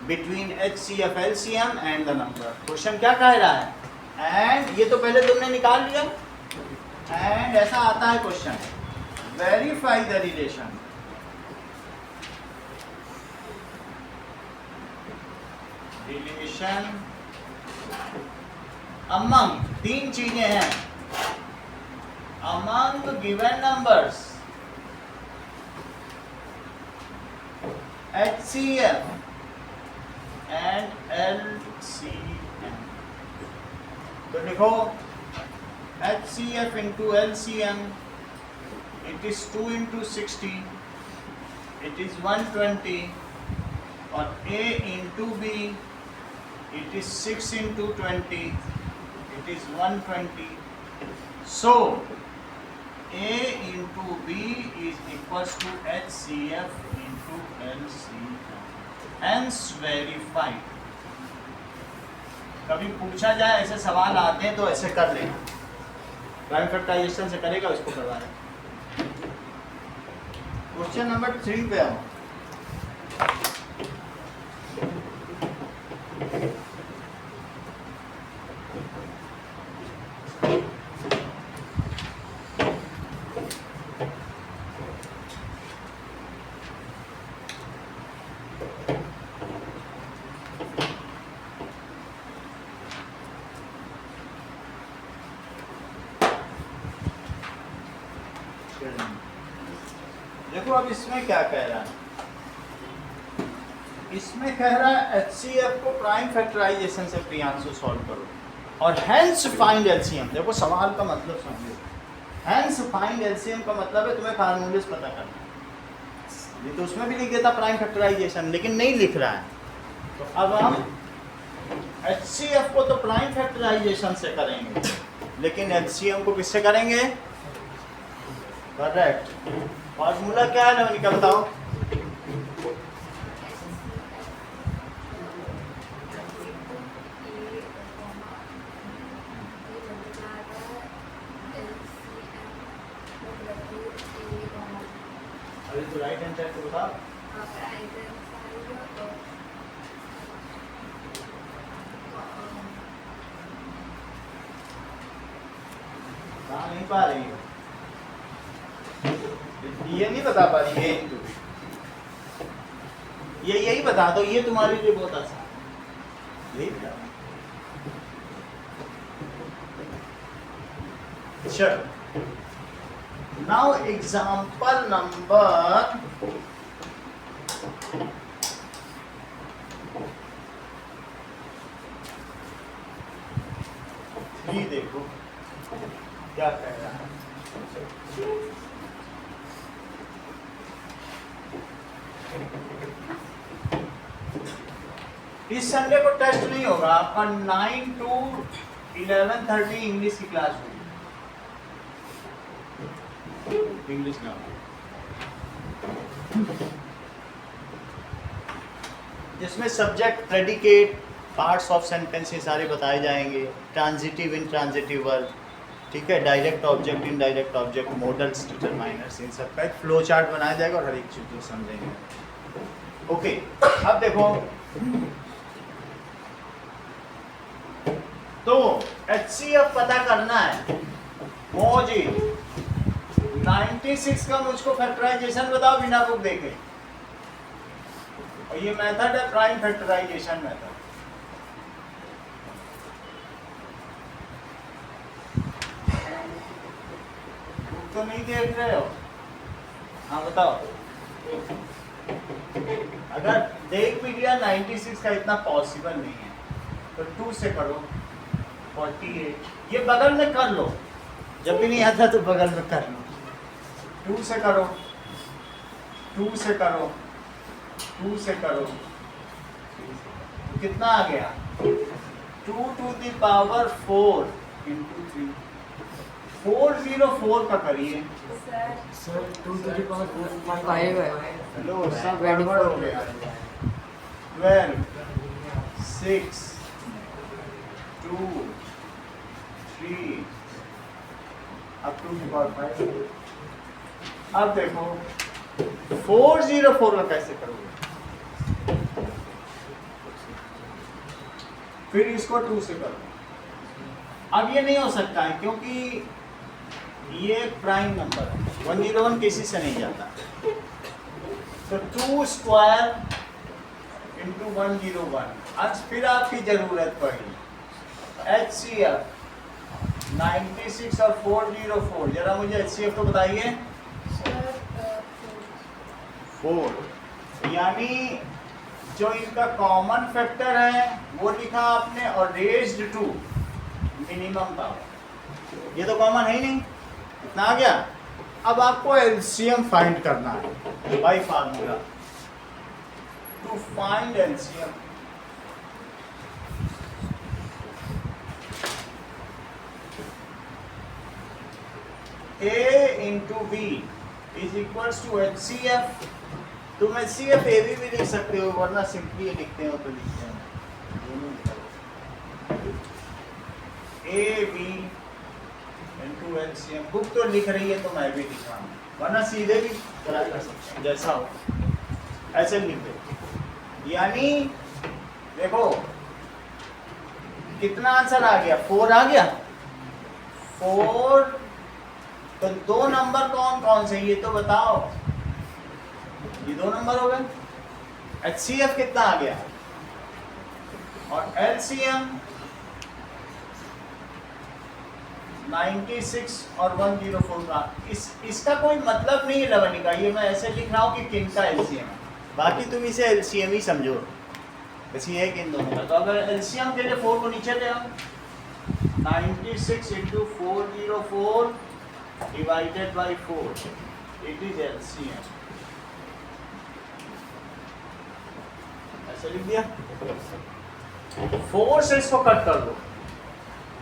between HCF LCM and the number. Question क्या कह रहा है, एंड ये तो पहले तुमने निकाल लिया, एंड ऐसा आता है question, verify the relation among 3 चीजें हैं, among given numbers HCF and LCM। तो लिखो HCF into LCM, it is 2 into 60 it is 120 और a into B it is 6 into 20 it is 120. So a into b is equals to HCF into LCM. Hence verified. कभी पूछा जाए ऐसे सवाल आते हैं तो ऐसे कर लेना. प्राइम फैक्टराइजेशन से करेगा उसको करवाना. क्वेश्चन नंबर 3 पे आओ. देखो अब इसमें क्या कह रहा है. इसमें कह रहा है HCF को प्राइम फैक्टराइजेशन से प्रियांशु सॉल्व करो और हेंस फाइंड LCM. देखो सवाल का मतलब समझो. हेंस फाइंड LCM का मतलब है तुम्हें फार्मूलेस पता करना. ये तो उसमें भी लिख देता प्राइम फैक्टराइजेशन, लेकिन नहीं लिख रहा है. तो अब हम HCF को तो प्राइम फैक्टराइजेशन से करेंगे, लेकिन LCM को किससे करेंगे? करेक्ट. फॉर्मूला क्या है ना बताओ. अभी तो राइट हैंड साइड को बताओ. कहाँ नहीं पा रही हो? ये नहीं बता पा रही है. ये यही बता दो, ये तुम्हारे लिए बहुत आसान. यही बता. चलो नाउ एग्जांपल नंबर 3 देखो क्या कह रहा है. इस संडे को टेस्ट नहीं होगा आपका. 9 to 11:30 इंग्लिश की क्लास होगी. इंग्लिश ना जिसमें subject, predicate, parts of sentence ये सारे बताए जाएंगे. ट्रांजिटिव, इंट्रांजिटिव वर्ब, ठीक है, direct object, indirect object, modals, determiners, इन सब का एक फ्लो चार्ट बनाया जाएगा और हर एक चीज को समझेंगे. ओके अब देखो तो HCF पता करना है. मोजी 96 का मुझको फैक्टराइजेशन बताओ बिना बुक देखे. और ये मेथड है प्राइम फैक्टराइजेशन मेथड. बुक तो नहीं देख रहे हो? हाँ बताओ. अगर देख भी लिया 96 का इतना पॉसिबल नहीं है तो 2 से करो 48. ये बगल में कर लो, जब भी नहीं आता तो बगल में कर लो. 2 से करो, 2 से करो, 2 से करो. कितना आ गया? 2 to the power 4 into 3. 404 का करिए. सर 2 to the power 5 है. हेलो सब गड़बड़ हो गया. 12 6 2 3 up to the power 5. अब देखो 404 का कैसे करोगे? फिर इसको 2 से करो. अब ये नहीं हो सकता है क्योंकि ये प्राइम नंबर है. 101 किसी से नहीं जाता. तो 2 स्क्वायर इंटू 101. आज फिर आपकी जरूरत पड़ी. HCF 96 और 404. जरा मुझे HCF तो बताइए. 4 यानी जो इनका कॉमन फैक्टर है वो लिखा आपने और रेज्ड टू मिनिमम पावर. ये तो कॉमन है ही नहीं. इतना आ गया. अब आपको एलसीएम फाइंड करना है by formula. To find LCM, A into B is equals to HCF। तुम HCF AB भी लिख सकते हो, वरना सिंपली ये लिखते हो तो लिखते हैं AB into LCM। बुक तो लिख रही है तो मैं भी लिख रहा हूँ, वरना सीधे भी ट्राई कर सकते हैं, जैसा हो ऐसे लिख दो। यानी देखो कितना आंसर आ गया, 4 आ गया। 4 तो 2 नंबर कौन कौन से ये तो बताओ। ये 2 नंबर हो गए। HCF कितना आ गया और LCM 96 और 104 का। इसका कोई मतलब नहीं है लवनी का, ये मैं ऐसे लिख रहा हूँ कि किन का LCM है, बाकी तुम इसे LCM ही समझो, बस ये है कि इन दोनों का। तो अगर LCM के लिए 4 को नीचे ले आओ, 96 into 404 divided by 4, it is LCM। ऐसे लिख दिया। 4 से इसको कट कर दो,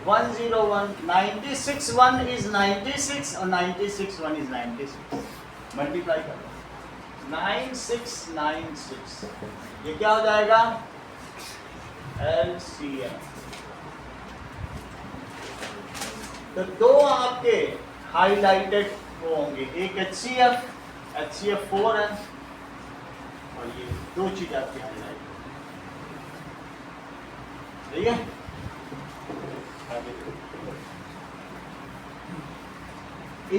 101, 96 1 is 96 और 96 1 is 96, मल्टीप्लाई कर दो, 9696, ये क्या हो जाएगा LCM। तो 2 आपके हाईलाइटेड वो होंगे, एक HCF 4 है और ये 2 चीज आपकी हाईलाइट, ठीक है।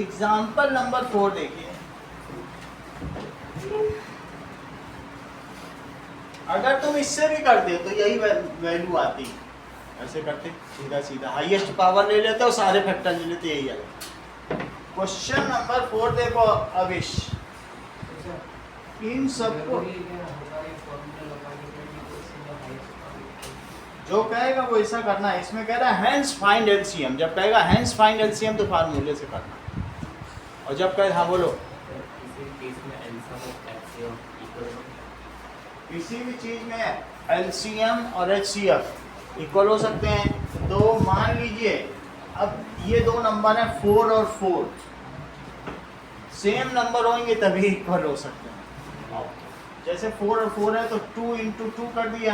एग्जाम्पल नंबर 4 देखिए। अगर तुम इससे भी करते तो यही वैल्यू आती, ऐसे करते सीधा सीधा हाईएस्ट पावर ले लेते और सारे फैक्टर ले लेते, यही है। क्वेश्चन नंबर 4 देखो अविश, इन सबको जो कहेगा वो ऐसा करना है। इसमें कह रहा है हैंस फाइंड एलसीएम, जब कहेगा हैंस फाइंड एलसीएम तो फार्मूले से करना, और जब कहे हाँ बोलो किसी भी चीज में एलसीएम और एचसीएफ इक्वल हो सकते हैं। तो मान लीजिए अब ये 2 नंबर हैं 4 और 4, सेम नंबर होंगे तभी इक्वल हो सकते हैं। जैसे 4 और 4 है तो 2 into 2 कर दिया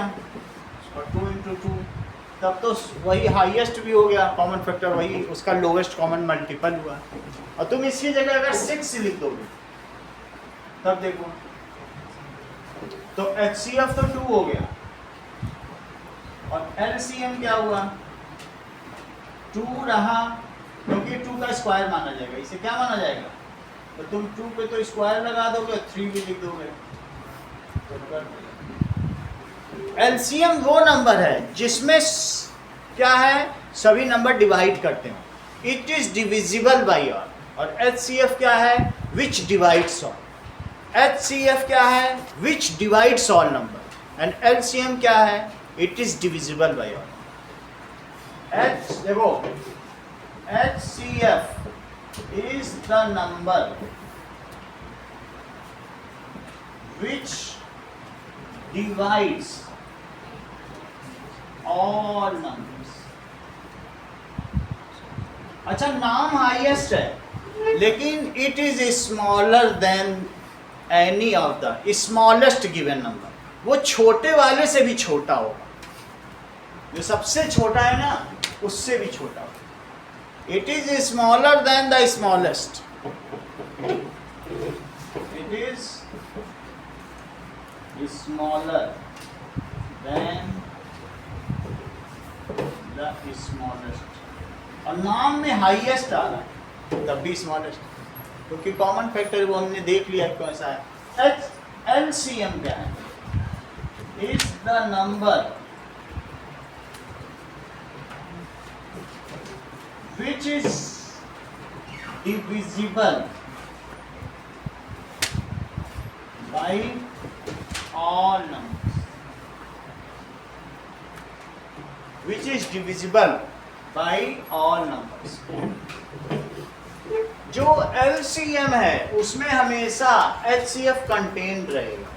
और 2 into 2, तब तो वही हाईएस्ट भी हो गया, कॉमन फैक्टर वही, उसका लोवेस्ट कॉमन मल्टीपल हुआ। और तुम इसकी जगह अगर 6 लिख दोगे तब देखो तो HCF तो 2 हो गया और LCM क्या हुआ 2 रहा, क्योंकि 2 का स्क्वायर माना जाएगा, इसे क्या माना जाएगा, तो तुम 2 पे तो स्क्वायर लगा दोगे, 3 भी लिख दोगे। LCM वो नंबर है जिसमें क्या है, सभी नंबर डिवाइड करते हैं, it is divisible by all. और HCF क्या है, विच डिवाइड्स ऑल। HCF क्या है, विच divides all number, and LCM क्या है, it is divisible by all. देखो HCF is the number which divides all numbers। अच्छा, नाम हाईएस्ट है लेकिन it is smaller than any of the smallest given number, वो छोटे वाले से भी छोटा होगा, जो सबसे छोटा है ना उससे भी छोटा होगा। It is smaller than the smallest, it is smaller than the smallest, और नाम में हाईएस्ट आ रहा है तब भी स्मॉलेस्ट, क्योंकि कॉमन फैक्टर वो हमने देख लिया कौन सा है। LCM क्या है, is the number which is divisible by all numbers, which is divisible by all numbers। जो LCM है उसमें हमेशा HCF कंटेंट रहेगा।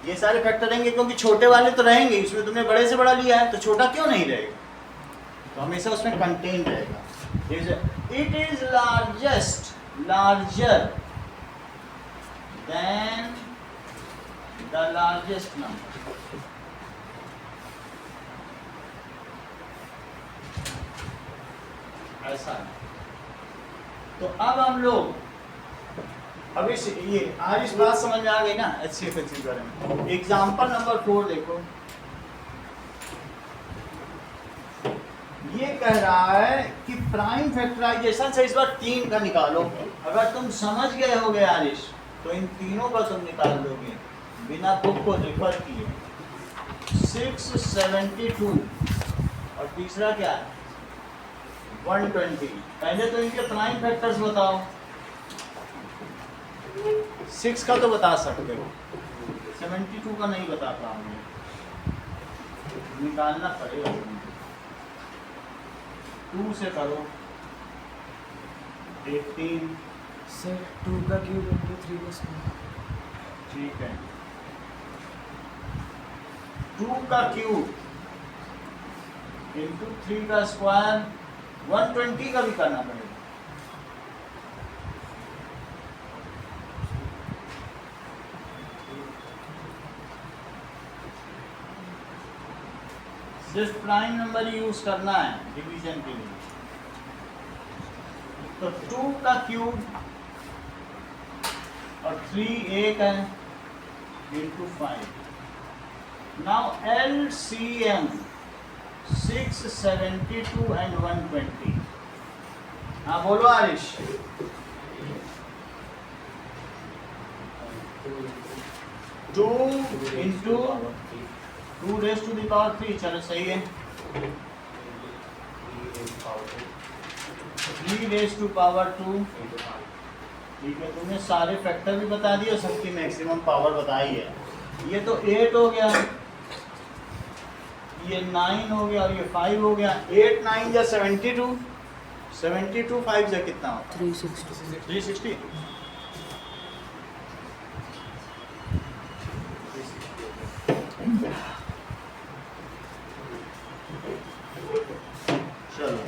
ये सारे फैक्टर रहेंगे क्योंकि छोटे वाले तो रहेंगे, इसमें तुमने बड़े से बड़ा लिया है तो छोटा क्यों नहीं रहेगा, तो हमेशा उसमें कंटेंट रहेगा। It is larger than the largest number. ऐसा है। तो अब हम लोग अभी ये आज इस बात समझ में आ गई ना HCF के बारे में। एग्जाम्पल नंबर 4 देखो, ये कह रहा है कि प्राइम फैक्टराइजेशन से इस बार 3 का निकालो। अगर तुम समझ गए होगे आरिश तो इन तीनों का तुम निकाल दोगे बिना बुक को रेफर किए। 672 और तीसरा क्या है 120। पहले तो इनके प्राइम फैक्टर्स बताओ। 6 का तो बता सकते हो, 72 का नहीं बता पाओगे, निकालना पड़ेगा। 2 से करो 18। सर 2 का क्यूब इंटू 3 का स्क्वायर। ठीक है, 2 का क्यूब इंटू 3 का स्क्वायर 120 का भी करना पड़ेगा। सिर्फ प्राइम नंबर यूज करना है डिवीजन के लिए। तो 2 का क्यूब और 3 एक है इंटू 5। Now LCM 672 and 120। हाँ बोलो Arish. 2 into 2 raise to the power 3, चलो सही है। 3 रेज़ टू पावर 2। ठीक है, तुमने सारे फैक्टर भी बता दिए और सबकी मैक्सिमम पावर बताई है। ये तो 8 हो गया, ये 9 हो गया और ये 5 हो गया। 8 9 या 72, 72 5 से कितना होता है 360 360। चलो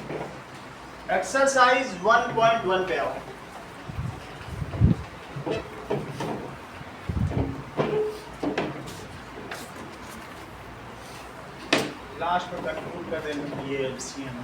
एक्सरसाइज 1.1 पे आओ। लास्ट पर कंक्लूड कर देना ये LCM है।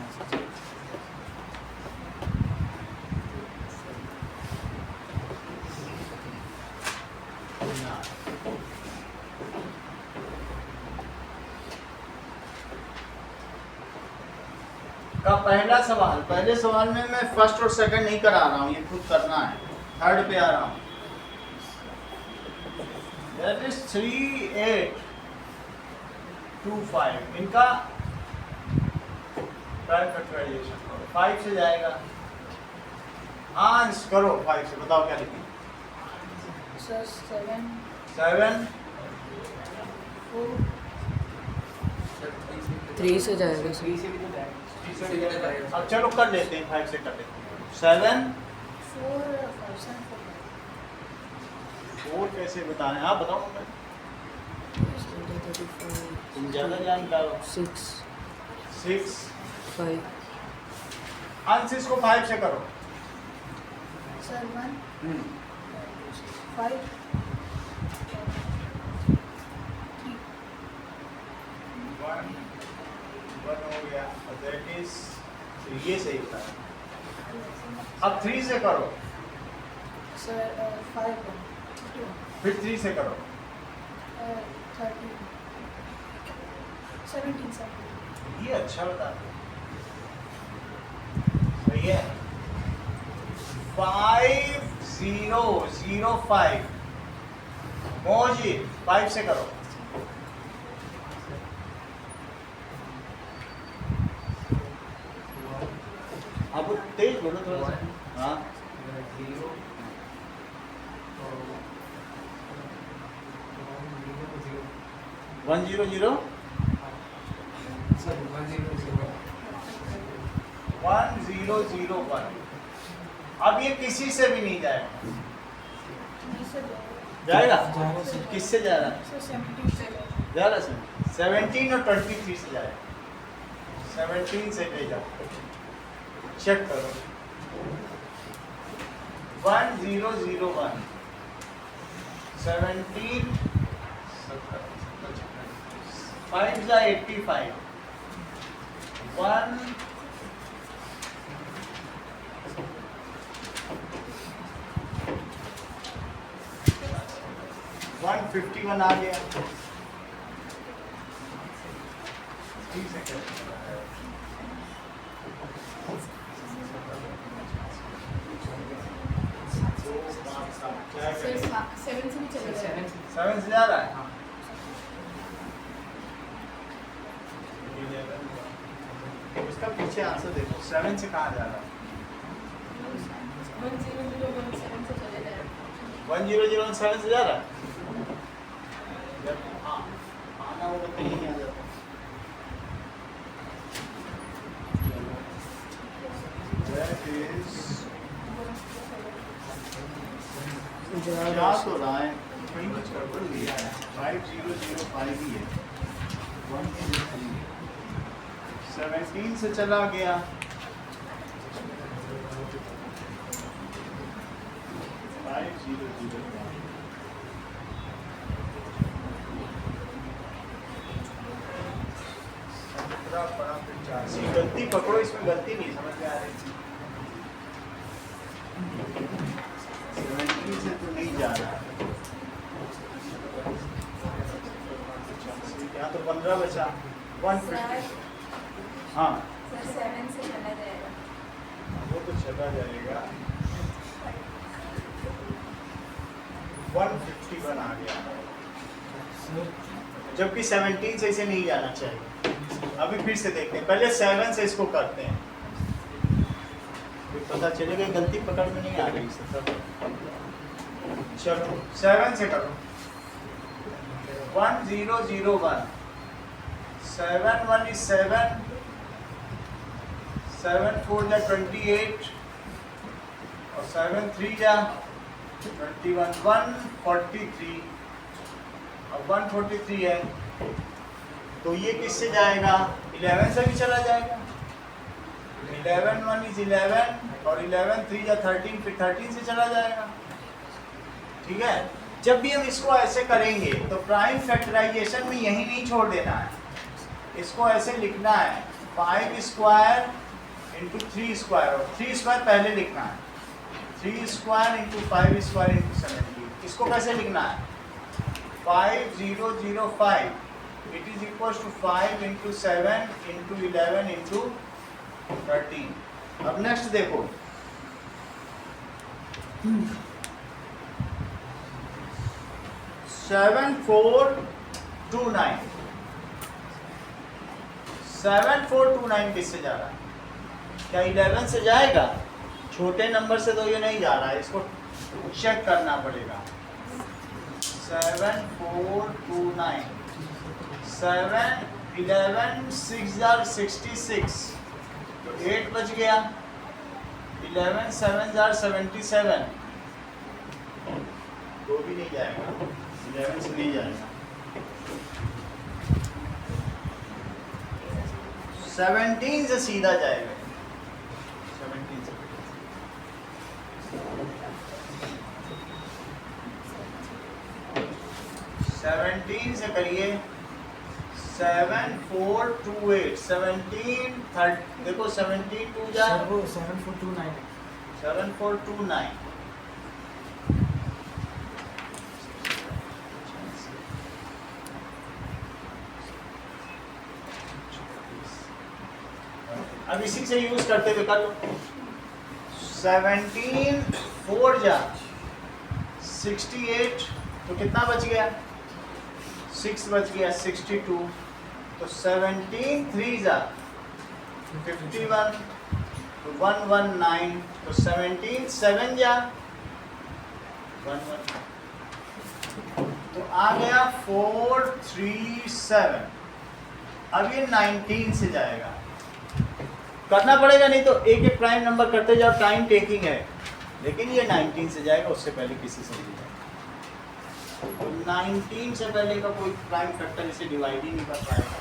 का पहला सवाल, पहले सवाल में मैं फर्स्ट और सेकंड नहीं करा रहा हूँ, ये खुद करना है। थर्ड पे आ रहा हूँ। That is 3 8 2 5। इनका प्राइम फैक्टराइजेशन 5 से जाएगा। आंस करो 5 से, बताओ क्या लिखें। So 7 7 4 3 से जाएगा सर। अब चलो कर लेते हैं, 5 से कर लेते हैं। 7 4 कैसे बता रहे हैं आप, बताओ। तुम ज़्यादा जानकार हो। 6 6 5 अंश इसको 5 से करो। Sir 1 5 1 हो गया, दैट इज ये सही था। अब 3 से करो, Sir 5 फिर 3 से करो। 13 17 7 ये अच्छा बता सही है। 5 0 0 5 मोजी 5 से करो। अब तेज बोलो थोड़ा सा। हाँ 1 0 0 1 0 0 1। अब ये किसी से भी नहीं जाएगा, जाएगा जाएगा सर। किससे जा रहा है? जा रहा सर 17 और 23 से जाएगा, 17 से ले जाओ, चेक करो 1001 17 5 जा 85 1 151 आ गया। ठीक सेकंड सेवन से भी चले जाएगा। 7 से जा रहा है। उसका पीछे आंसर देखो 7 से कहाँ जा रहा है? 1001 से चले जाएगा। 1007 से जा रहा है। जब आना होगा तो यहीं आ जाता है। That is क्या तो रहा है कहीं कुछ गड़बड़ लिया है 5005 ही है 17 से चला गया 5005 गलती पकड़ो, इसमें गलती नहीं समझ में आ रही। 17 से तो नहीं जा रहा है, यहाँ तो 15 बचा 150। हाँ सर 7 से चला जाएगा। वो तो चला जाएगा 151 आ गया, जबकि 17 से इसे नहीं जाना चाहिए। अभी फिर से देखते हैं, पहले 7 से इसको करते हैं, फिर पता चलेगा गलती पकड़ में नहीं आ रही इसे। चलो 7 से करो 1001 7 1 is 7 7 4 जा 28 और 7 3 जा 21 143 अब 143 है तो ये किससे जाएगा? 11 से भी चला जाएगा। 11 1 is 11 और 11 3 या 13 फिर 13 से चला जाएगा। ठीक है, जब भी हम इसको ऐसे करेंगे तो प्राइम फैक्टराइजेशन में यही नहीं छोड़ देना है, इसको ऐसे लिखना है 5 स्क्वायर इंटू 3 स्क्वायर और 3 स्क्वायर पहले लिखना है, 3 स्क्वायर इंटू 5 स्क्वायर इंटू 17। इसको कैसे लिखना है? 5005 it is equals to 5 into 7 into 11 into 13। अब नेक्स्ट देखो 7429 7429 किससे जा रहा है? क्या 11 से जाएगा? छोटे नंबर से तो ये नहीं जा रहा है, इसको चेक करना पड़ेगा। 7429 7 11 6 जार 66 तो 8 बच गया। 11 7 जार 77 तो भी नहीं जाएगा, 11 से नहीं जाएगा। 17 से सीधा जाएगा, 17 से 17 से करिए 7428 17 30 देखो 17 2 जा सर वो 7429 है। 7429 अब इसी से यूज करते हुए कर लो। 17 4 जा 68 तो कितना बच गया? 6 बच गया 62 तो 17 3 जा 51 तो 119 तो 17 7 जा 11 तो आ गया 437। अब ये 19 से जाएगा, करना पड़ेगा नहीं तो एक एक प्राइम नंबर करते जाओ, टाइम टेकिंग है। लेकिन ये 19 से जाएगा, उससे पहले किसी से नहीं जाएगा। तो 19 से पहले का कोई प्राइम फैक्टर इसे डिवाइड ही नहीं कर पाएगा।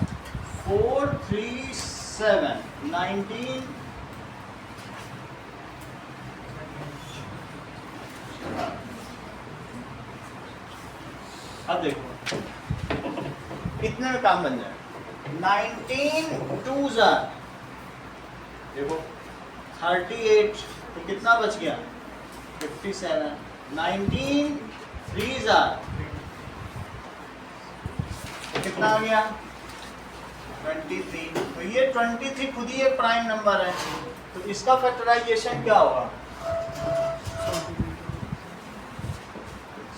4 3 7 19 अब देखो कितने में काम बन जाएगा। 19 2 देखो 38, तो कितना बच गया 57। 19 3 तो कितना आ गया 23। तो ये 23 खुद ही एक प्राइम नंबर है, तो इसका फैक्टराइजेशन क्या होगा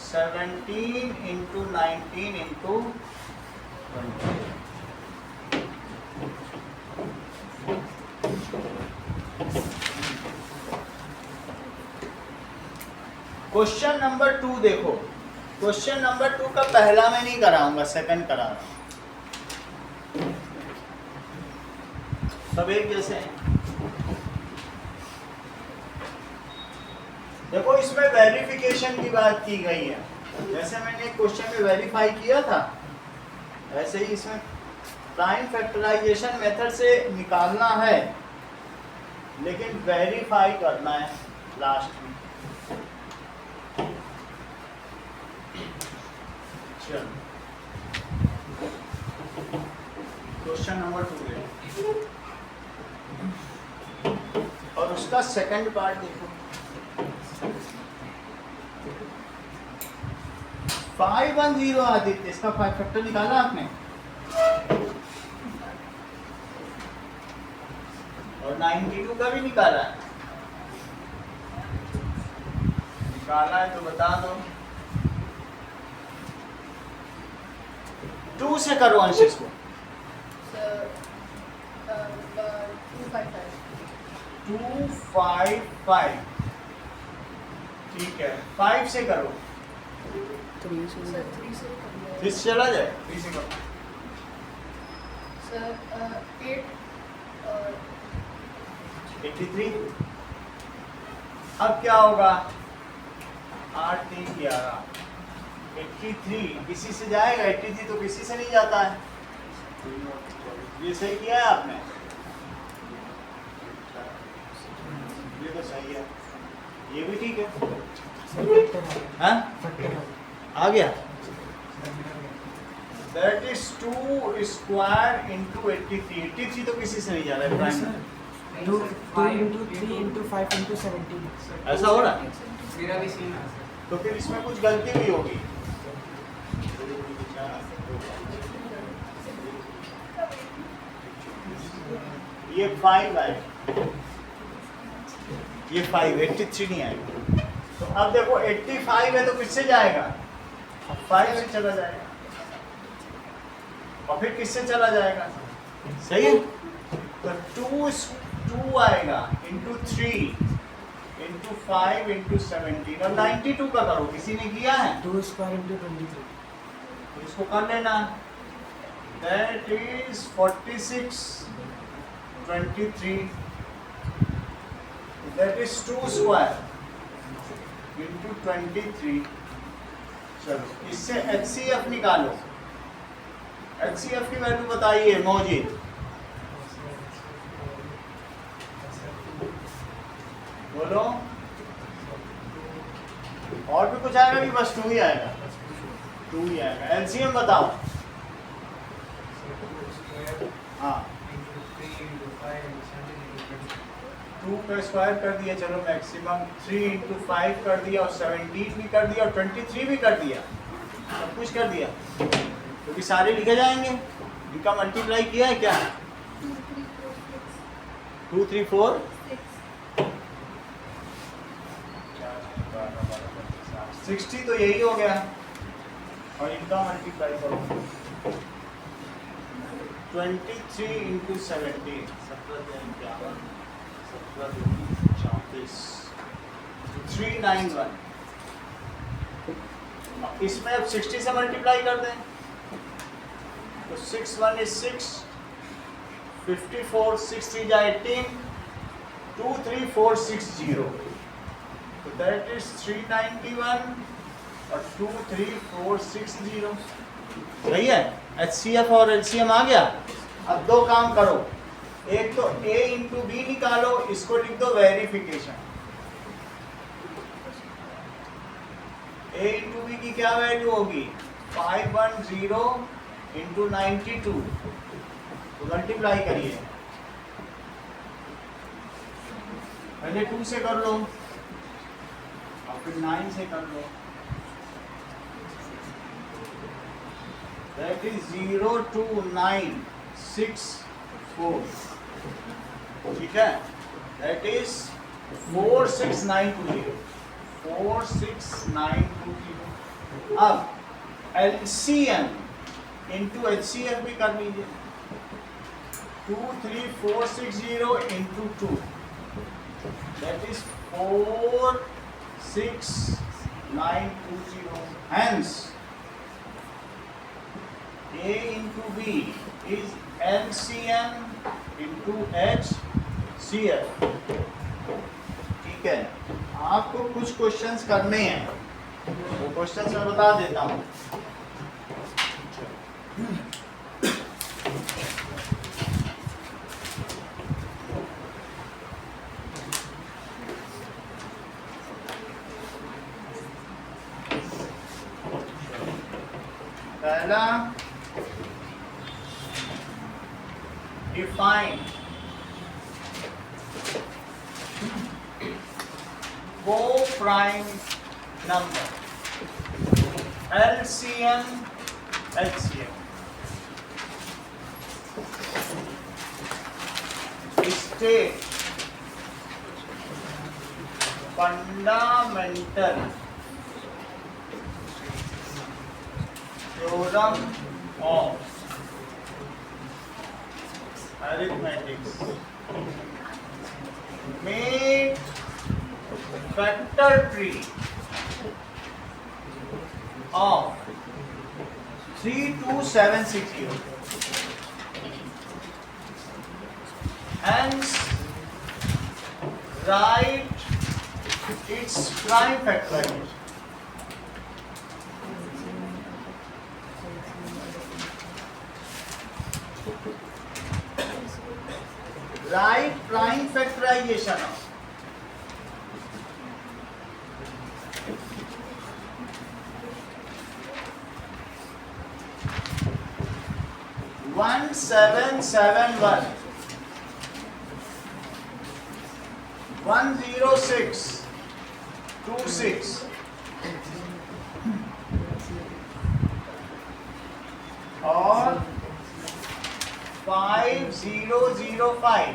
17 इंटू 19 इंटू 20। क्वेश्चन नंबर 2 देखो। क्वेश्चन नंबर 2 का पहला मैं नहीं कराऊंगा, सेकंड करा रहा हूं। सब एक जैसे हैं। देखो इसमें वेरिफिकेशन की बात की गई है। जैसे मैंने क्वेश्चन में वेरीफाई किया था, ऐसे ही इसमें प्राइम फैक्टराइजेशन मेथड से निकालना है, लेकिन वेरीफाई करना है लास्ट में। चलो क्वेश्चन नंबर 2 देखो और उसका सेकंड पार्ट देखो। 510 आदित्य, इसका 5 फैक्टर निकाला आपने और 92 का भी निकाला है। निकाला है तो बता दो। 2 से करो अंश इसको। 255 ठीक है। 5 से करो, 3 से 3 से चला जाए। 3 से करो 83। अब क्या होगा 8 3 11 83 किसी से जाएगा। 83 तो किसी से नहीं जाता है। ये सही किया है आपने, ये तो सही है, ये भी ठीक है। हाँ आ गया। That is 2 square into 83। 83 तो किसी से नहीं जा रहा है प्राइम। 2 into 3 into 5 into 17. ऐसा हो रहा है मेरा भी सेम है। तो फिर इसमें कुछ गलती भी होगी। ये 5 है, ये 5 83 नहीं आएगा। तो अब देखो 85 है तो किससे जाएगा 5 से चला जाएगा और फिर किससे चला जाएगा। सही है। तो 2 आएगा इंटू 3 इंटू 5 इंटू 17 और 92 का करो, किसी ने किया है 2 square into 23. तो इसको कर लेना। That is 46 23 that is 2 square into 23। चलो इससे HCF निकालो। HCF की वैल्यू बताइए मौजिद। बोलो और भी कुछ आएगा कि बस 2 ही आएगा। 2 ही आएगा। LCM बताओ। हाँ 2 का स्क्वायर कर दिया, चलो मैक्सिमम 3 इंटू 5 कर दिया और 17 भी कर दिया और 23 भी कर दिया, सब कुछ कर दिया। क्योंकि सारे लिखे जाएंगे, इनका मल्टीप्लाई किया है क्या 2 3 4 60 तो यही हो गया और इनका मल्टीप्लाई करो 23 इंटू 17 391। इसमें अब 60 से मल्टीप्लाई कर दें तो 6 1 is 6 54 6 3 जा 18 2 3 4 6 0 तो दैट इज 391 और 23460 सही है। HCF और LCM आ गया। अब दो काम करो, एक तो A इंटू बी निकालो, इसको लिख दो वेरिफिकेशन। A इंटू बी की क्या वैल्यू होगी 510 इंटू 92, तो मल्टीप्लाई करिए, पहले 2 से कर लो और फिर 9 से कर लो, दैट इज 02964, ठीक है, दैट इज 46920, 46920। अब LCM इंटू HCF भी कर लीजिए, 23460 into 2, that is 46920. Hence, A into B is LCM into HCF. ठीक है, आपको कुछ क्वेश्चंस करने हैं, वो क्वेश्चंस मैं बता देता हूँ। पहला, define co-prime number LCM HCM। State fundamental theorem of arithmetics, make factor tree of 32760, hence write its prime factorization. Write prime factorization of 1771 10626 और 5005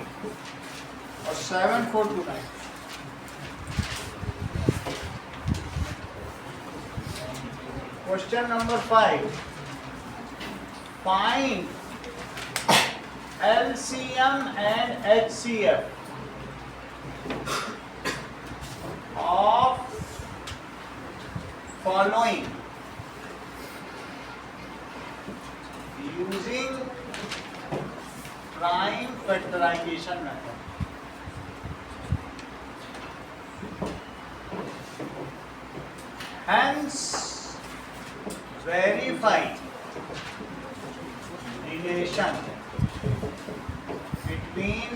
और 7429। Question number 5. Find LCM and HCF of following using prime factorization method. Hence, verify relation between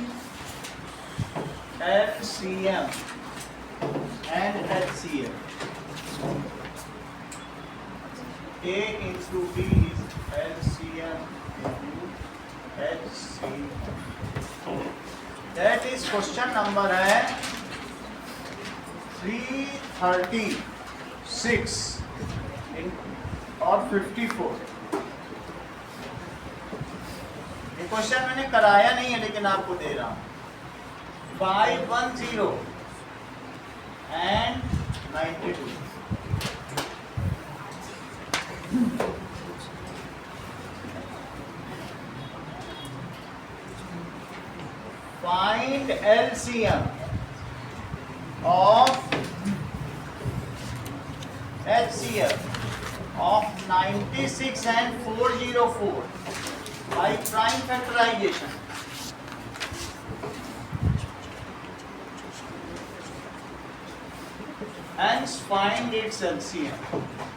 LCM and HCF. A into B is LCM into HCF. That is question number है 336 और 54। ये क्वेश्चन मैंने कराया नहीं है लेकिन आपको दे रहा हूँ। 510 and 92। Find LCM of HCF of 96 and 404 by prime factorization. Hence find its LCM.